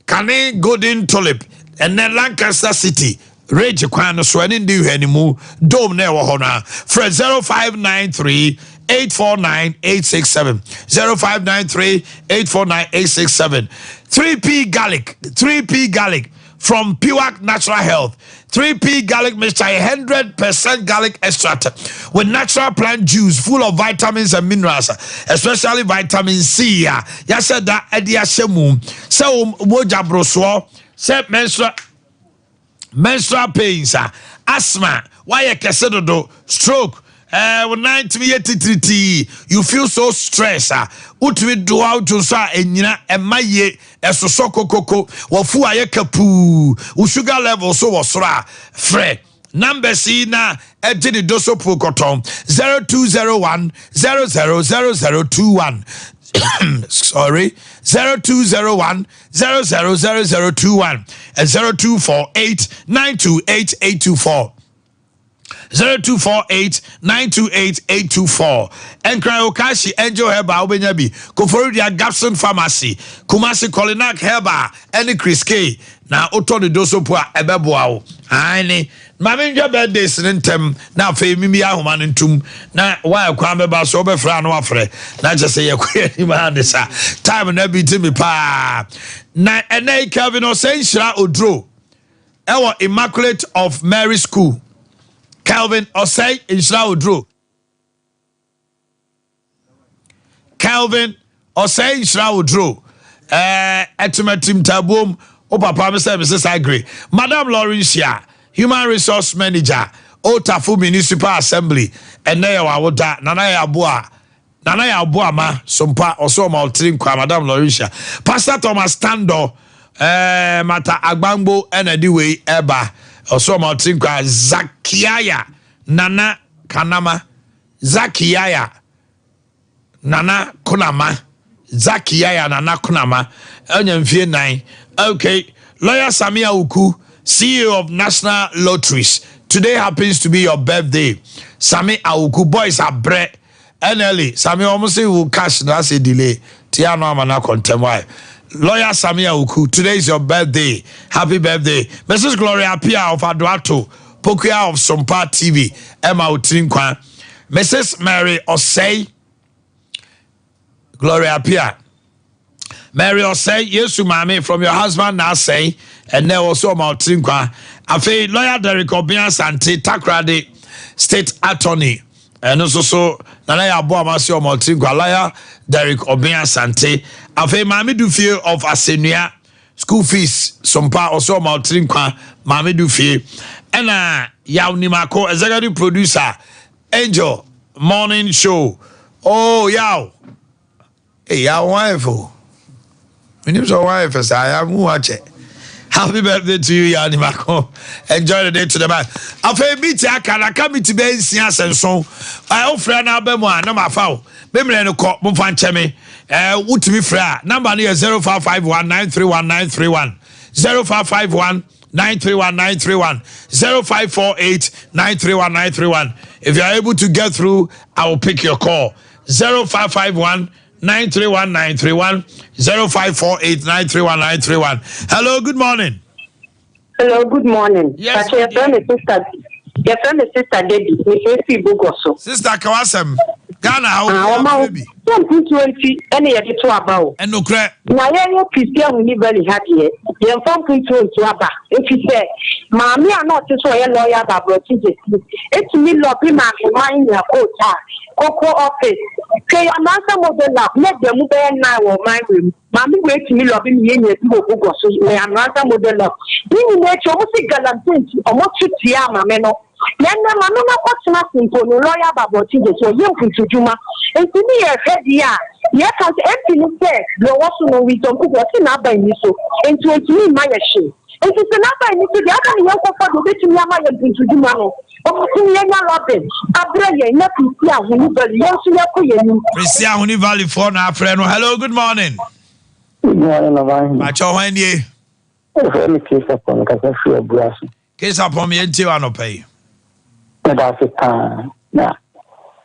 Kane Golden Tulip, and then Lancaster City. Rage Kwano Swanin do anymore. Dome never honor. Fred 0593 849 867 0593 849 867. 3P garlic from Pure Natural Health. 3P garlic mixture, 100% garlic extract with natural plant juice full of vitamins and minerals, especially vitamin C. Ya said that Ade Akye Abia. So moja broswo, say menstrual pains, asthma, why do stroke. You feel so stressed. Utwi do out to sa enyina emaye esosoko koko wofu aye kapu sugar level so wasra fre number C na ejini doso prokoton 0201 000021 sorry 0201 000021 and 0248 928 0248-928-824 and Cryokashi Angel Herba Obenyabi Koforidia Gapson Pharmacy Kumasi Kolinak Herba and Chris K na Otoni Dosopua Ebeboao Aine Maminja birthdays intem na fe mimi ahoma ntum na wa kwame ba so be fra no afre na je say yakwe ni ma de sa time na bi ti mi pa na enai Calvin Osenshira Odro ewo Immaculate of Mary School Calvin Osei Inshra Odro. Calvin Osei Inshra Odro. Etimetim Tabum. O Papa Mrs. I agree. Madam Laurencia, Human Resource Manager, Otafu Municipal Assembly, and Naya Woda, Nanaya Abua ma, Sompa, also Maltrin Kwa, Madam Laurencia. Pastor Thomas Tando, Mata Agbangbo, and Ediwe Eba. Also Martin Kwa Zakiaya Nana Kanama Zakiaya Nana Kunama Zakiaya Nana Kunama Onyemfie 9. Okay, Lawyer Samia Uku, CEO of National Lotteries. Today happens to be your birthday. Sami Auku boys are bread. NLE Sami almost will cash that's a delay. Tiano Amana Contemwai. Lawyer Samia Uku, today is your birthday. Happy birthday. Mrs. Gloria Pia of Aduato, Pokia of Sompa TV, Emma Utinkwa, Mrs. Mary Osei, Gloria Pia. Mary Osei, yes, mami, from your husband now say, and then also Mautinkwa. Afe, Lawyer Derek Obian Sante, Takrade, state attorney and also Nana Abo Amasi Omotri Gwalaya Derek Obia Sante afe Mami Dufie of Asenua school fees Sompa also Omotri Mami Dufie and Yaw Nimako executive producer Angel Morning Show. Oh Yaw. Hey Yaw wife. My name's your wife, I am watching. Happy birthday to you, Yanni Mako. Enjoy the day to the man. After meeting, I come to be in Sias and so. I offer an album one, no my foul. Memory and a cop, Mufan Chemi. Would to be fair. Number near 0551 931 931. 0551 931 931. 0548 931 931. If you are able to get through, I will pick your call. 0551 931 931 0548 931 931. Hello, good morning. Hello, good morning. Yes. Your friend is Sister Debbie. Sister Kawasem, Ghana, how baby? 2020, any of it to about. And no crack. Now, you're Christian, we never had here. You're from Prince to Abba. If you say, Mammy, I'm not just a lawyer, but it's me, Lobby, my mind, your coach. Coco office. Okay, I'm not some of the love. Let them move now or my room. Mammy, wait to me, Lobby, me and you go. So I'm not some of the love. You need to almost galant or what you see, Mamma. Then I'm not watching for no lawyer about it. So you can do my. And to me, a head, yeah. Yes, as everything said, there was no wisdom who was in Abba in so. And to me, my shame. And to the Abba in the other young for the bit to me, I am to do my. Hello, good morning. Good morning, Macho Wendy. Case upon me and Tiano pay. That's a time. Now,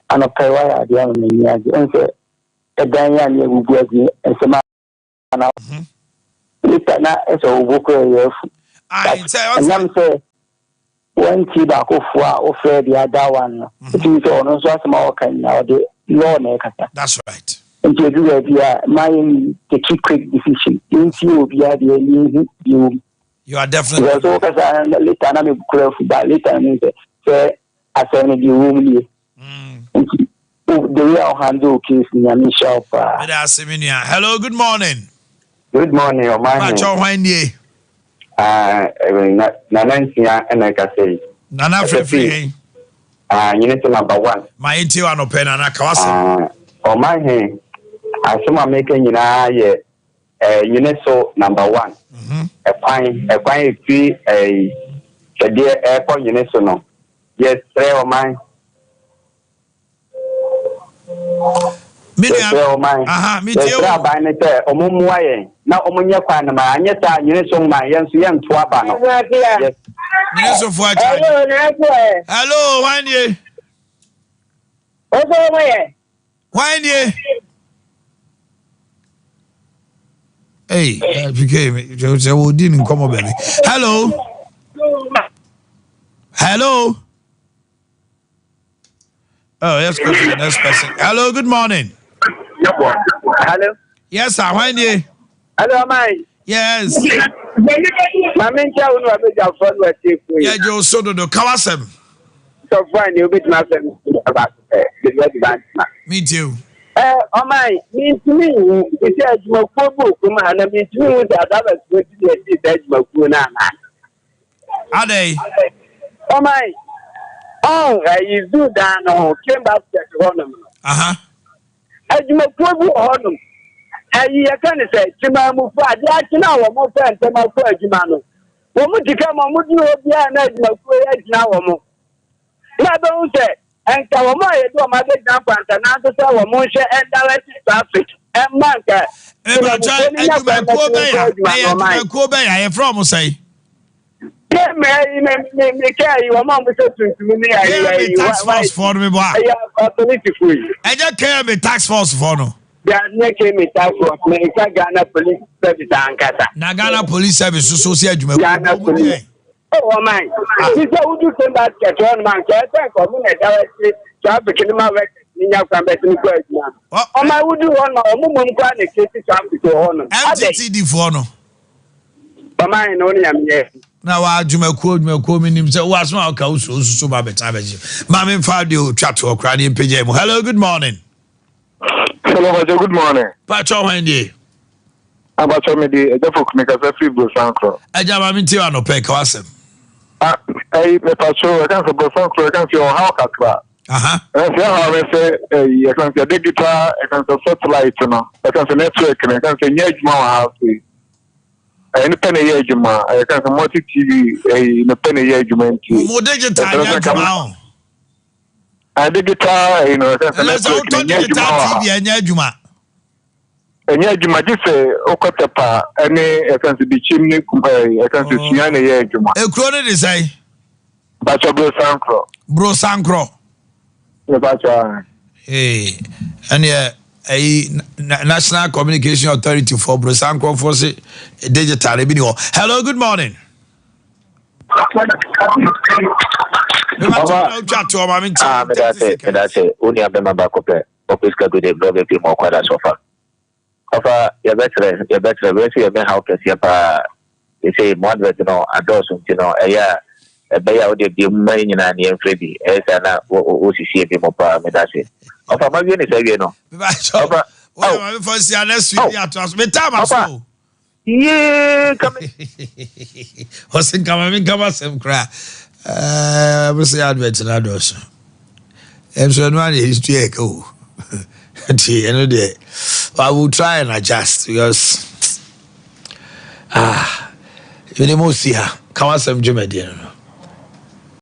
I don't pay why I don't mean a Daniel will be and some other. It's not as a worker. I say, one key back of the other one. It is almost as small can now the law maker. That's right. And you do idea, mind the key quick decision. You will be the you are definitely. Later, I'm but later, say, I send you room. The real handle case in your shop. Hello, good morning. Good morning, Omanhene. Macho Wendy. Nanansia and like I say, Nana free. You need to number one. My intio and open and Kawasa. Omanhene, I saw making you know, unit so number one. A fine fee, a dear airport unit so no. Yes, say or mine. Me too. Now, Omunya Panama, and yet I knew so my young Twabano. Yes, hello, Wendy. Wendy. Hey, became Joe didn't come over. Hello. Hello. Oh, yes, next person. Hello, good morning. Hello. Yes, sir. Wendy. Hello, mine. Yes. My main child will be your phone. Yeah, Joe Sodo, Kawasem. So fine, you'll be my friend about the me too. Oh, my, means to me, it says, Mokobo, and I mean to me with the other with the edge of Kuna. Are they? Oh, my. Oh, you do that, no, came back to the as you make Honum. You can say, Jima Mufa, that's now a more friend than my poor Jimano. When would you come on, would you be an edge of now or more? I don't say, and Kawamaya do my big jump and answer our motion and directed traffic and Manka. I am from say. Yeah, me carry your mom with to me. I tax force for me. I just care me tax force for no. They are making me tax force. Me Ghana police service and Kata. Na Ghana police service so see Ghana police. Oh my! This is what you think that one man can come in directly traffic in my work. Oh my! Would you want my mum can case traffic to honor? MTD for no. Mine only am here. na wa dwumakuo minim sɛ wo aso a ka wo so ba beta beji ma me fa de o twa to okra ne page mu. Hello, good morning. Hello, good morning. Pacho hwende. Abacho me di ejafok me ka free bro sankro. Eja ma me ti wa no pe ka wasem. Me pacho, I can't say bro sankro, I can't say how kakra. Aha. I say how me say I can't say digital, I can't say satellite no. I can't say network, I can't say nyejuma wa house. Any penny yejuma, I can't say multi TV, no penny yejuma nti. Mo digital nyejuma. Digital, you know, I can't say network digital TV nyejuma. Enya juma jise okotepa ene ekanse di chimney ekanse suya ne ye juma ekro ne dey say bacha bro sankro e bacha ene National Communication Authority for bro sankro for say digital e bi ni ho. Hello, good morning. That's it. Only have them back up there. Office ka good blog e mo kwada sofa. Ofa ya betre we say be how person pa they say moderate no adoso ntino eya be ya ode bi mmari nyina ne enfredi esa na o sisi bi mo pa me dase ofa ma wie ni say wie no ofa o ma for si anesu bi atos me time aso ye come o sin kama sem kra we say advert na adoso so no any history e ko ti eno de I will try and adjust because you need more see her. Come on, some Jimmy,